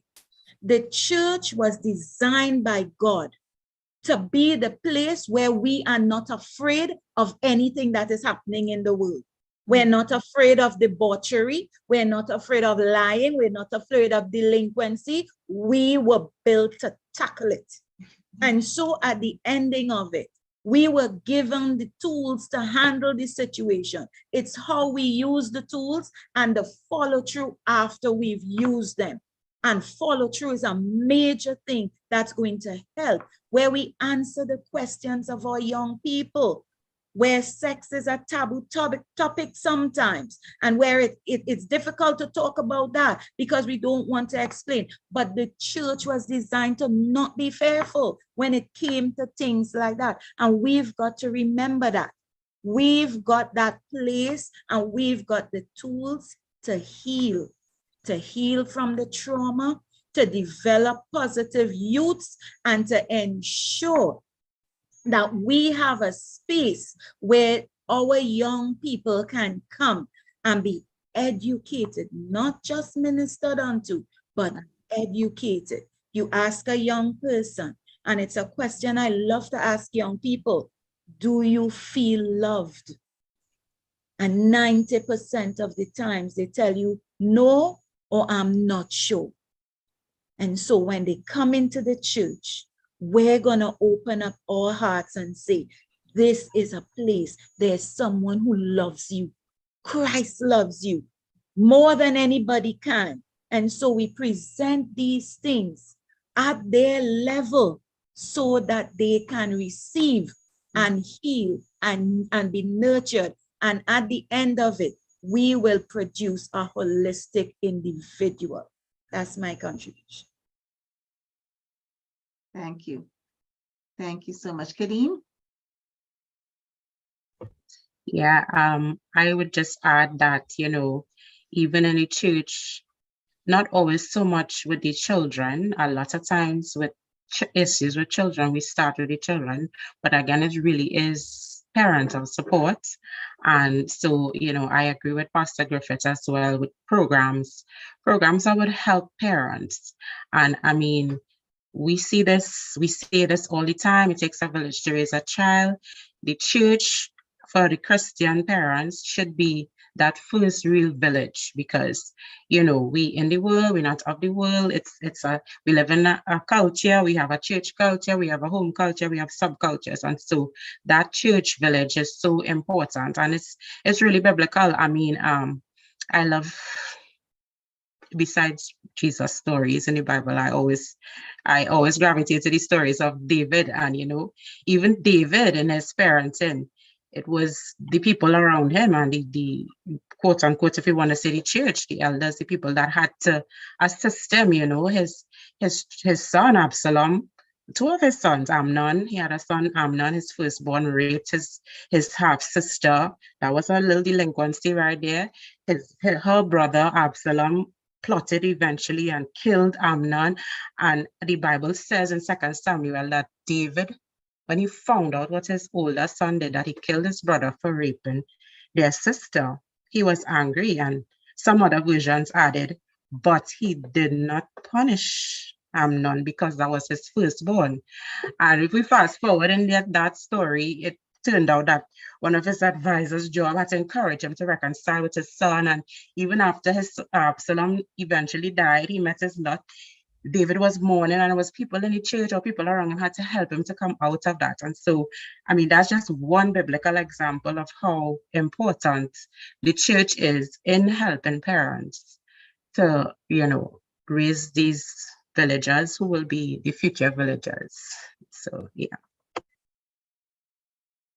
The church was designed by God to be the place where we are not afraid of anything that is happening in the world. We're not afraid of debauchery. We're not afraid of lying. We're not afraid of delinquency. We were built to tackle it. And so at the ending of it, we were given the tools to handle the situation. It's how we use the tools and the follow through after we've used them. And follow through is a major thing that's going to help, where we answer the questions of our young people, where sex is a taboo topic sometimes, and where it's difficult to talk about that because we don't want to explain. But the church was designed to not be fearful when it came to things like that. And we've got to remember that. We've got that place and we've got the tools to heal from the trauma, to develop positive youths and to ensure that we have a space where our young people can come and be educated, not just ministered unto, but educated. You ask a young person, and it's a question I love to ask young people, do you feel loved? And 90% of the times they tell you no, or I'm not sure. And so when they come into the church, we're going to open up our hearts and say, this is a place, there's someone who loves you. Christ loves you more than anybody can. And so we present these things at their level so that they can receive and heal and be nurtured. And at the end of it, we will produce a holistic individual. That's my contribution. Thank you. Thank you so much. Kadeem? Yeah, I would just add that, you know, even in the church, not always so much with the children. A lot of times with issues with children, we start with the children, but again, it really is parental support. And so, you know, I agree with Pastor Griffith as well with programs that would help parents. And I mean, we say this all the time. It takes a village to raise a child. The church for the Christian parents should be that first real village, because, you know, we in the world, we're not of the world. We live in a culture. We have a church culture, we have a home culture, we have subcultures, and so that church village is so important, and it's really biblical. I mean, I love, besides Jesus stories in the Bible, I always gravitate to the stories of David. And, you know, even David and his parenting, it was the people around him and the quote unquote, if you want to say the church, the elders, the people that had to assist him. You know, his son Absalom, two of his sons, Amnon, he had a son Amnon, his firstborn, raped his half sister. That was a little delinquency right there. Her brother Absalom plotted eventually and killed Amnon. And the Bible says in 2 Samuel that David, when he found out what his older son did, that he killed his brother for raping their sister, he was angry. And some other versions added, but he did not punish Amnon because that was his firstborn. And if we fast forward in that story, it turned out that one of his advisors, Joab, had to encourage him to reconcile with his son. And even after his Absalom eventually died, he met his lot. David was mourning, and it was people in the church or people around him had to help him to come out of that. And so, I mean, that's just one biblical example of how important the church is in helping parents to, you know, raise these villagers who will be the future villagers. So, yeah.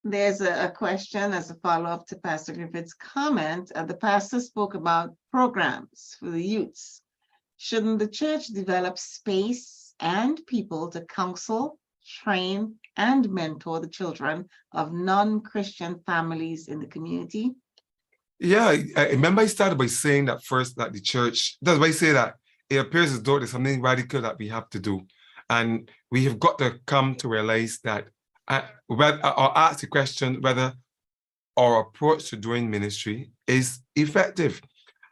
There's a question as a follow-up to Pastor Griffith's comment. The pastor spoke about programs for the youths. Shouldn't the church develop space and people to counsel, train, and mentor the children of non-Christian families in the community? Yeah, I remember I started by saying that first, that the church, that's why I say that it appears as though there's something radical that we have to do. And we have got to come to realize that, or ask the question whether our approach to doing ministry is effective.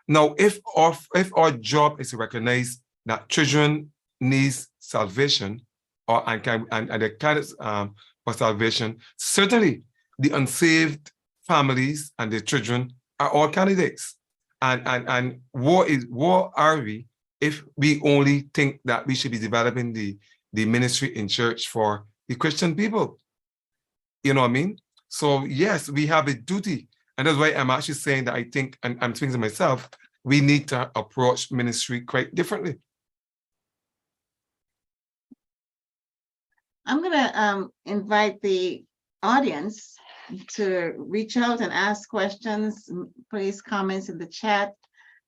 Now, if our job is to recognize that children need salvation, and the candidates for salvation, certainly the unsaved families and the children are all candidates. And what are we if we only think that we should be developing the ministry in church for the Christian people? You know what I mean? So yes, we have a duty. And that's why I'm actually saying that I think, and I'm speaking to myself, we need to approach ministry quite differently. I'm going to invite the audience to reach out and ask questions, place comments in the chat.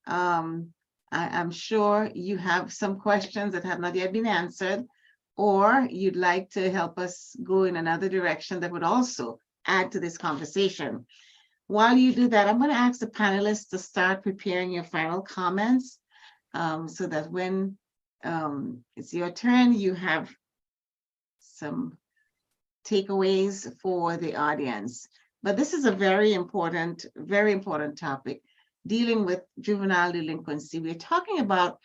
I'm sure you have some questions that have not yet been answered, or you'd like to help us go in another direction that would also add to this conversation. While you do that, I'm going to ask the panelists to start preparing your final comments so that when it's your turn. You have some takeaways for the audience. But this is a very important topic, dealing with juvenile delinquency. We're talking about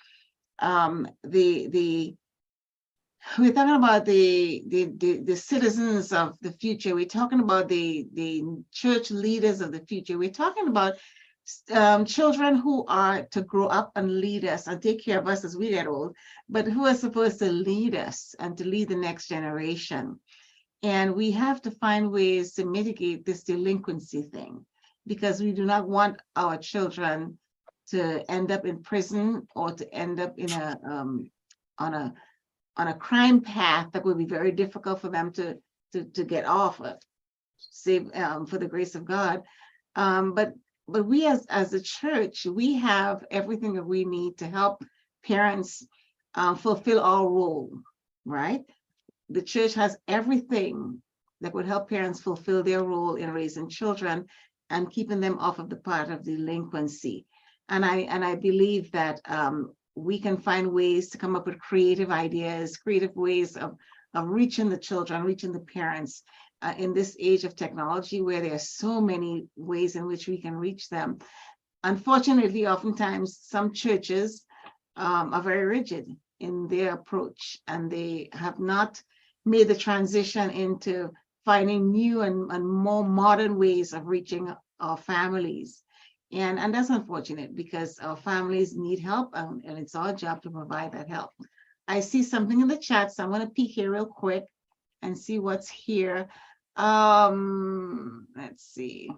we're talking about the citizens of the future. We're talking about the church leaders of the future. We're talking about children who are to grow up and lead us and take care of us as we get old, but who are supposed to lead us and to lead the next generation. And we have to find ways to mitigate this delinquency thing, because we do not want our children to end up in prison or to end up in on a crime path that would be very difficult for them to get off of, save for the grace of God. But we as a church, we have everything that we need to help parents fulfill our role, right? The church has everything that would help parents fulfill their role in raising children and keeping them off of the path of delinquency. And I believe that we can find ways to come up with creative ideas, creative ways of reaching the children, reaching the parents in this age of technology, where there are so many ways in which we can reach them. Unfortunately, oftentimes some churches are very rigid in their approach, and they have not made the transition into finding new and more modern ways of reaching our families. And that's unfortunate, because our families need help, and it's our job to provide that help. I see something in the chat, so I'm going to peek here real quick and see what's here. Let's see.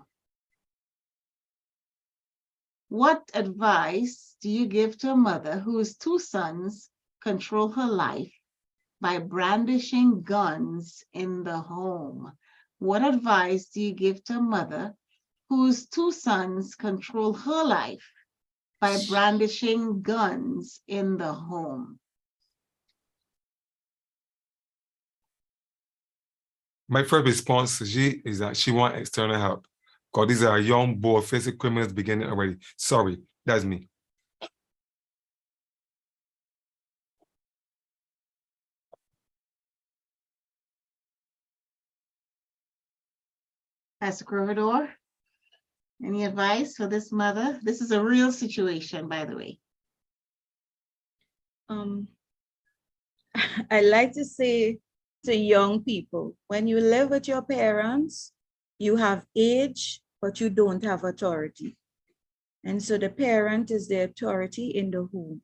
What advice do you give to a mother whose two sons control her life by brandishing guns in the home? What advice do you give to a mother whose two sons control her life by brandishing guns in the home? My first response to G is that she wants external help, because these are young, bold-faced criminals beginning already. Sorry, that's me. Pastor Corridor, any advice for this mother? This is a real situation, by the way. I like to say to young people, when you live with your parents, you have age, but you don't have authority. And so the parent is the authority in the home.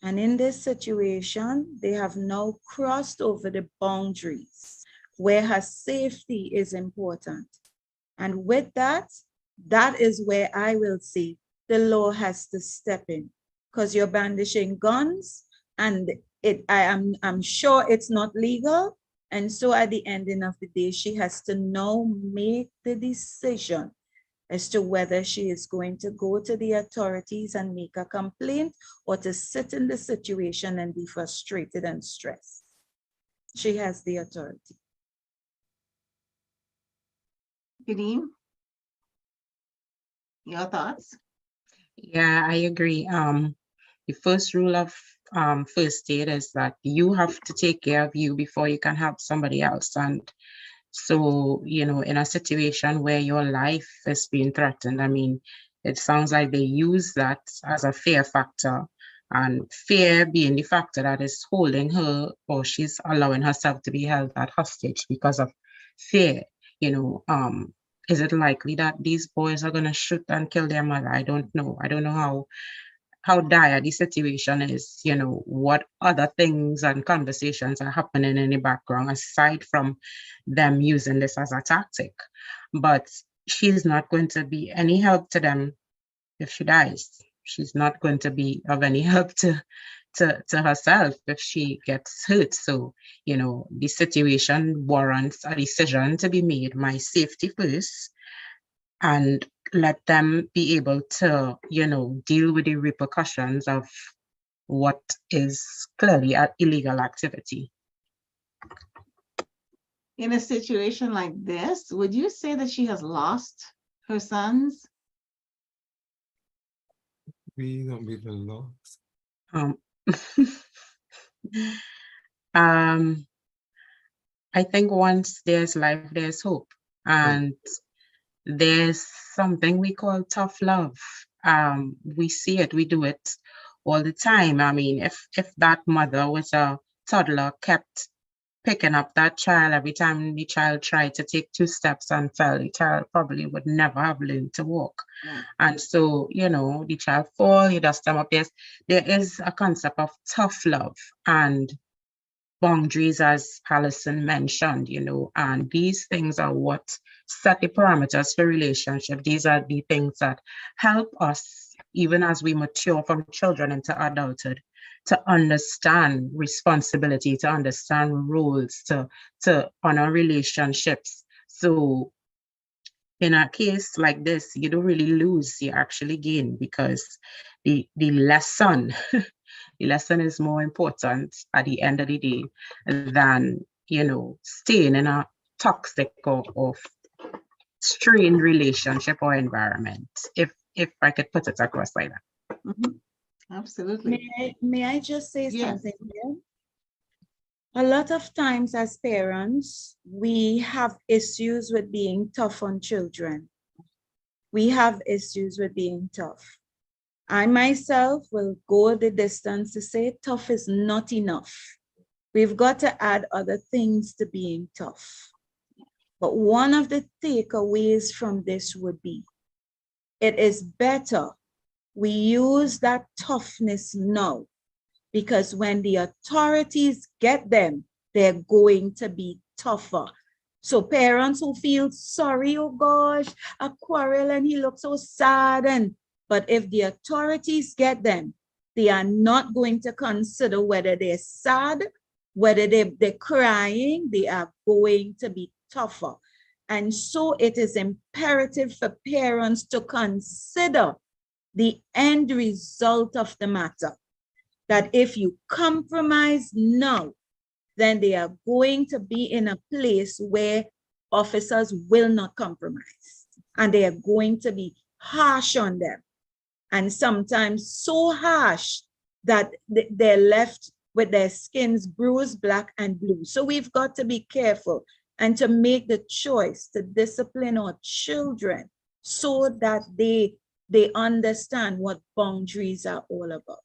And in this situation, they have now crossed over the boundaries where her safety is important. And with that, that is where I will say the law has to step in, because you're brandishing guns, and I'm sure it's not legal. And so at the ending of the day, she has to now make the decision as to whether she is going to go to the authorities and make a complaint, or to sit in the situation and be frustrated and stressed. She has the authority. Kadeen, your thoughts? Yeah, I agree. The first rule of first aid is that you have to take care of you before you can help somebody else. And so, you know, in a situation where your life is being threatened, I mean, it sounds like they use that as a fear factor, and fear being the factor that is holding her, or she's allowing herself to be held at hostage because of fear. You know, is it likely that these boys are going to shoot and kill their mother? I don't know. I don't know how dire the situation is, you know, what other things and conversations are happening in the background aside from them using this as a tactic. But she's not going to be any help to them if she dies. She's not going to be of any help to herself if she gets hurt. So, you know, the situation warrants a decision to be made. My safety first, and let them be able to, you know, deal with the repercussions of what is clearly an illegal activity. In a situation like this, would you say that she has lost her sons? We don't even lost. I think once there's life, there's hope. And there's something we call tough love. We see it, we do it all the time. I mean, if that mother with a toddler kept picking up that child every time the child tried to take 2 steps and fell, the child probably would never have learned to walk. And so, you know, the child fall, you dust them up. Yes, there is a concept of tough love and boundaries, as Alison mentioned, you know, and these things are what set the parameters for relationship. These are the things that help us, even as we mature from children into adulthood, to understand responsibility, to understand roles, to honor relationships. So in a case like this, you don't really lose, you actually gain, because the lesson the lesson is more important at the end of the day than, you know, staying in a toxic or strained relationship or environment, if I could put it across like that. Mhm. Absolutely. May I just say Yes. something here? A lot of times as parents, we have issues with being tough on children. We have issues with being tough. I myself will go the distance to say tough is not enough. We've got to add other things to being tough. But one of the takeaways from this would be, it is better we use that toughness now, because when the authorities get them, they're going to be tougher. So parents who feel sorry, oh gosh, a quarrel and he looks so sad, but if the authorities get them, they are not going to consider whether they're sad, whether they're crying, they are going to be tougher. And so it is imperative for parents to consider the end result of the matter, that if you compromise now, then they are going to be in a place where officers will not compromise, and they are going to be harsh on them, and sometimes so harsh that they're left with their skins bruised, black and blue. So we've got to be careful and to make the choice to discipline our children so that they understand what boundaries are all about.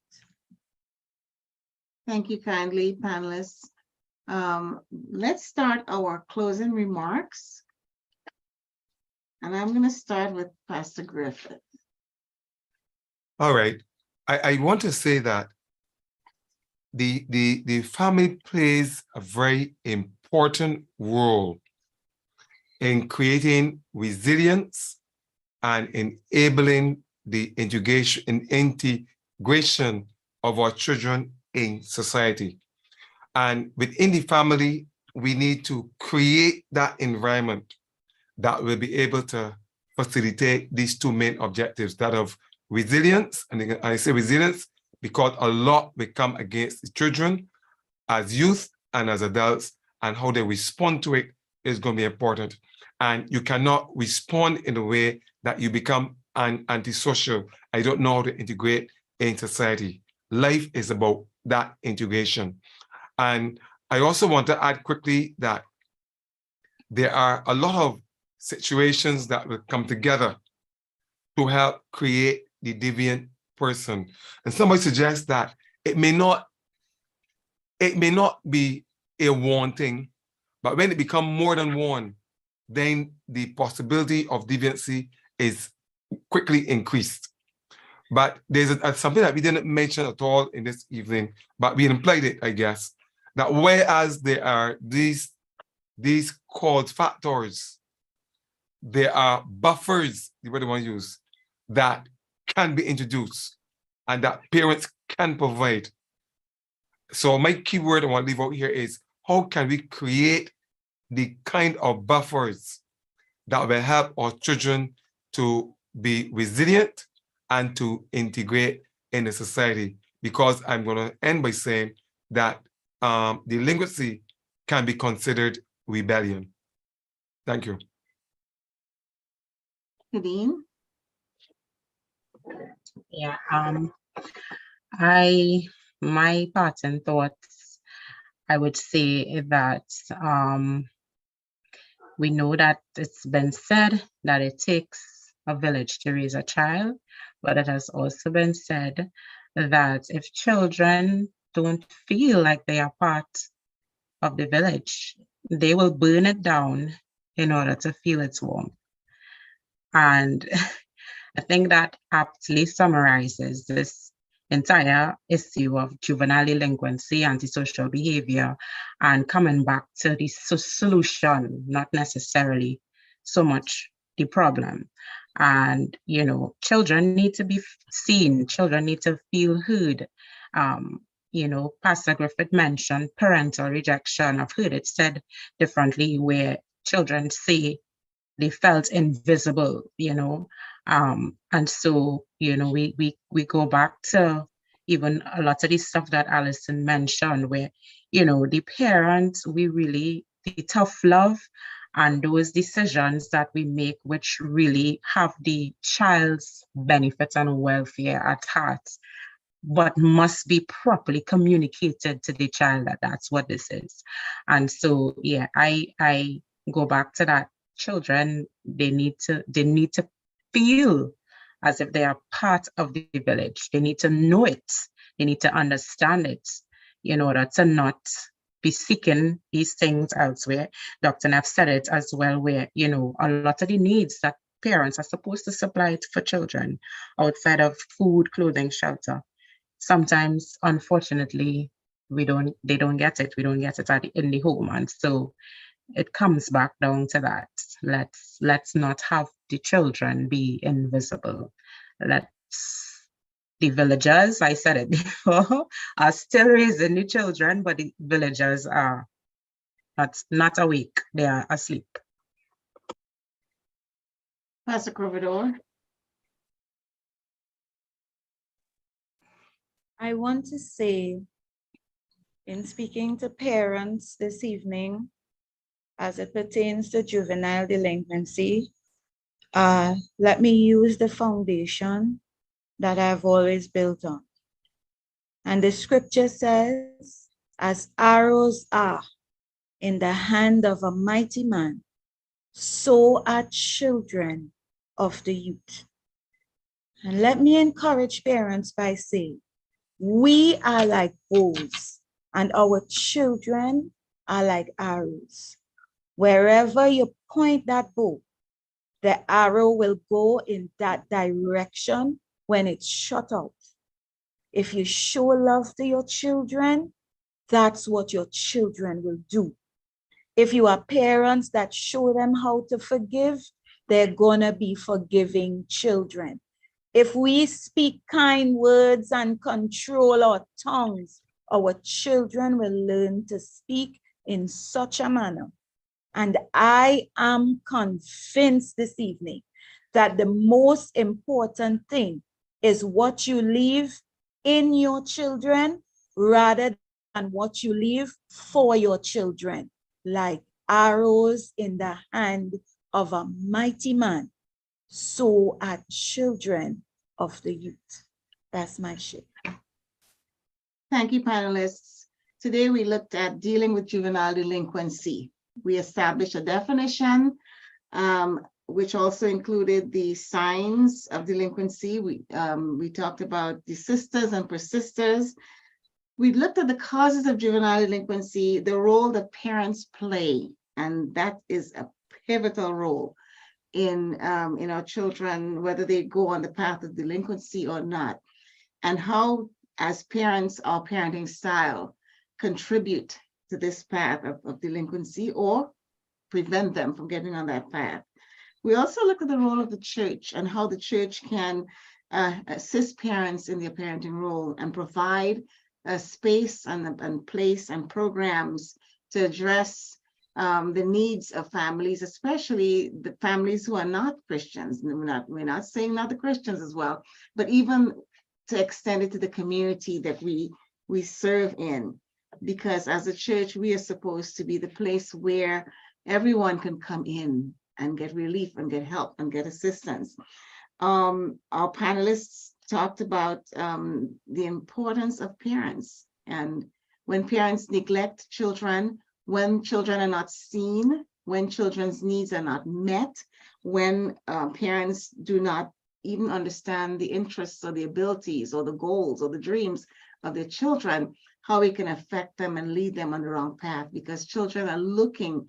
Thank you kindly, panelists. Let's start our closing remarks. And I'm going to start with Pastor Griffith. All right. I want to say that the family plays a very important role in creating resilience and enabling the integration of our children in society. And within the family, we need to create that environment that will be able to facilitate these two main objectives, that of resilience, and I say resilience because a lot will come against the children as youth and as adults, and how they respond to it is going to be important. And you cannot respond in a way that you become antisocial. I don't know how to integrate in society. Life is about that integration. And I also want to add quickly that there are a lot of situations that will come together to help create the deviant person. And somebody suggests that it may not be a one thing, but when it becomes more than one, then the possibility of deviancy is quickly increased. But there's something that we didn't mention at all in this evening, but we implied it, I guess, that whereas there are these called factors, there are buffers, the word I want to use, that can be introduced and that parents can provide. So my key word I want to leave out here is, how can we create the kind of buffers that will help our children to be resilient and to integrate in the society? Because I'm going to end by saying that delinquency can be considered rebellion. Thank you. Kadeen? Yeah, my parting thoughts I would say that we know that it's been said that it takes a village to raise a child, but it has also been said that if children don't feel like they are part of the village, they will burn it down in order to feel its warmth. And I think that aptly summarizes this entire issue of juvenile delinquency, antisocial behavior, and coming back to the solution, not necessarily so much the problem. And, you know, children need to be seen, children need to feel heard. You know, Pastor Griffith mentioned parental rejection. I've heard it said differently, where children say they felt invisible, you know. And so, you know, we go back to even a lot of the stuff that Alison mentioned, where, you know, the parents, the tough love and those decisions that we make, which really have the child's benefit and welfare at heart, but must be properly communicated to the child that that's what this is. And so, yeah, I go back to that. Children, they need to feel as if they are part of the village. They need to know it. They need to understand it in order to not be seeking these things elsewhere. Dr. Neff said it as well, where, you know, a lot of the needs that parents are supposed to supply for children outside of food, clothing, shelter, sometimes, unfortunately, they don't get it. We don't get it in the home. And so it comes back down to that. Let's not have the children be invisible. The villagers, I said it before, are still raising the children, but the villagers are not awake. They are asleep. Pastor Corvidor. I want to say, in speaking to parents this evening, as it pertains to juvenile delinquency, let me use the foundation that I've always built on. And the scripture says, as arrows are in the hand of a mighty man, so are children of the youth. And let me encourage parents by saying, we are like bows, and our children are like arrows. Wherever you point that bow, the arrow will go in that direction when it's shot out. If you show love to your children, that's what your children will do. If you are parents that show them how to forgive, they're gonna be forgiving children. If we speak kind words and control our tongues, our children will learn to speak in such a manner. And I am convinced this evening that the most important thing is what you leave in your children rather than what you leave for your children, like arrows in the hand of a mighty man. So are children of the youth. That's my share. Thank you, panelists. Today we looked at dealing with juvenile delinquency. We established a definition, which also included the signs of delinquency. We talked about desisters and persisters. We looked at the causes of juvenile delinquency, the role that parents play, and that is a pivotal role in our children, whether they go on the path of delinquency or not, and how, as parents, our parenting style contribute to this path of delinquency or prevent them from getting on that path. We also look at the role of the church and how the church can assist parents in their parenting role and provide a space and place and programs to address the needs of families, especially the families who are not Christians. We're not saying not the Christians as well, but even to extend it to the community that we serve in. Because as a church, we are supposed to be the place where everyone can come in and get relief and get help and get assistance. Our panelists talked about the importance of parents and when parents neglect children, when children are not seen, when children's needs are not met, when parents do not even understand the interests or the abilities or the goals or the dreams of their children, how it can affect them and lead them on the wrong path, because children are looking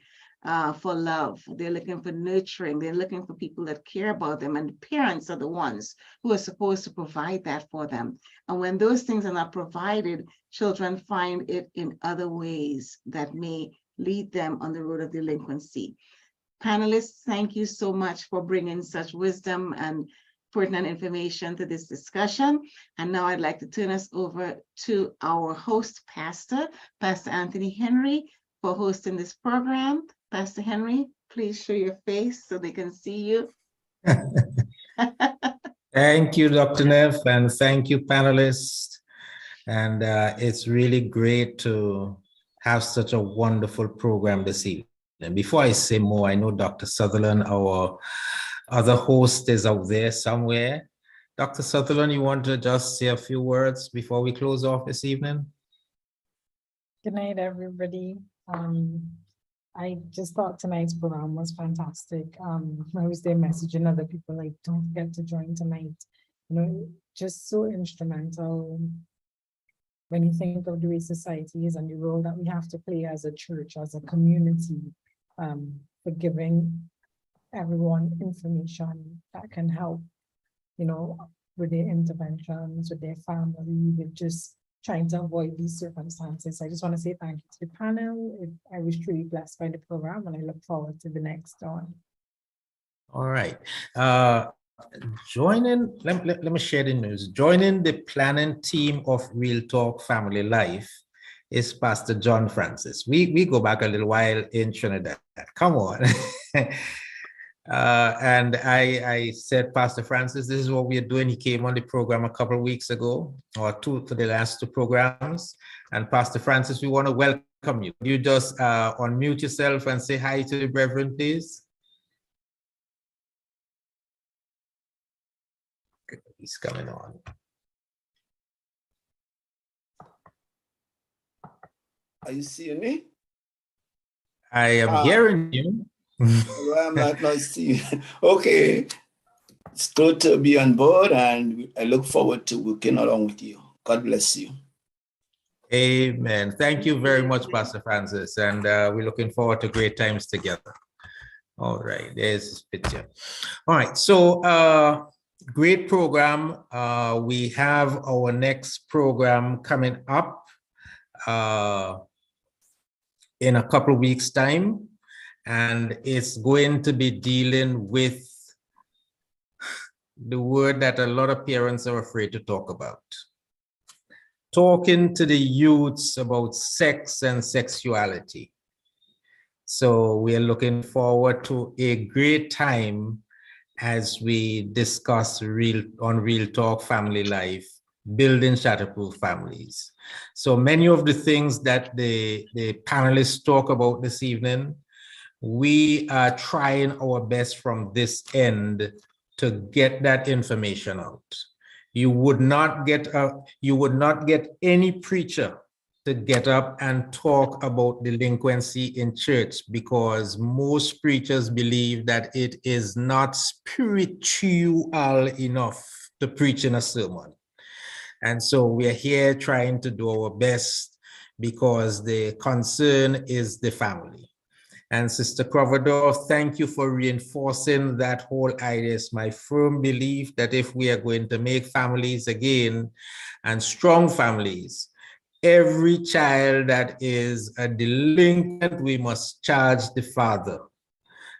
for love. They're looking for nurturing. They're looking for people that care about them. And the parents are the ones who are supposed to provide that for them. And when those things are not provided, children find it in other ways that may lead them on the road of delinquency. Panelists, thank you so much for bringing such wisdom and pertinent information to this discussion. And now I'd like to turn us over to our host, Pastor Anthony Henry, for hosting this program. Pastor Henry, please show your face so they can see you. Thank you, Dr. Neff, and thank you, panelists. And it's really great to have such a wonderful program this evening. And before I say more, I know Dr. Sutherland, our other host, is out there somewhere. Dr. Sutherland, you want to just say a few words before we close off this evening? Good night, everybody. I just thought tonight's program was fantastic. I was there messaging other people like, don't forget to join tonight. You know, just so instrumental when you think of the way society is and the role that we have to play as a church, as a community, for giving everyone information that can help, you know, with their interventions, with their family, with just trying to avoid these circumstances. I just want to say thank you to the panel. I was truly blessed by the program, and I look forward to the next one. All right. Joining, let me share the news. Joining the planning team of Real Talk Family Life is Pastor John Francis. We go back a little while in Trinidad. Come on. And I said, Pastor Francis, this is what we are doing. He came on the program a couple of weeks ago, or for the last two programs. And Pastor Francis, we want to welcome you. You just unmute yourself and say hi to the brethren, please. He's coming on. Are you seeing me? I am hearing you. I'm not seeing you. Okay. It's good to be on board, and I look forward to working along with you. God bless you. Amen. Thank you very much, Pastor Francis. And we're looking forward to great times together. All right, there's this picture. All right, so great program. We have our next program coming up in a couple of weeks' time, and it's going to be dealing with the word that a lot of parents are afraid to talk about. Talking to the youths about sex and sexuality. So we are looking forward to a great time as we discuss Real Talk Family Life, building shatterproof families. So many of the things that the panelists talk about this evening, we are trying our best from this end to get that information out. You would not get any preacher to get up and talk about delinquency in church, because most preachers believe that it is not spiritual enough to preach in a sermon. And so we are here trying to do our best, because the concern is the family. And Sister Croverdorf, thank you for reinforcing that whole idea. It's my firm belief that if we are going to make families again, and strong families, every child that is a delinquent, we must charge the father.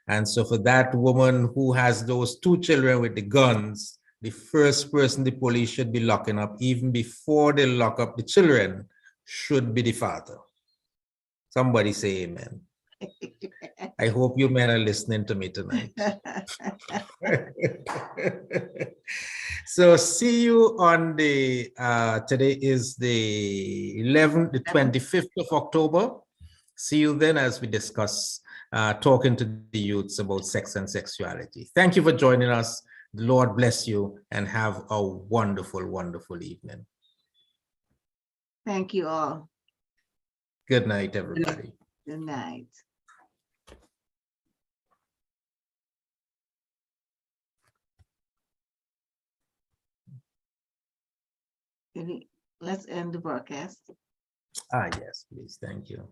And so for that woman who has those two children with the guns, the first person the police should be locking up, even before they lock up the children, should be the father. Somebody say amen. I hope you men are listening to me tonight. So see you on the, today is the 25th of October. See you then as we discuss talking to the youths about sex and sexuality. Thank you for joining us. The Lord bless you and have a wonderful, wonderful evening. Thank you all. Good night, everybody. Good night. Let's end the broadcast. Ah, yes, please. Thank you.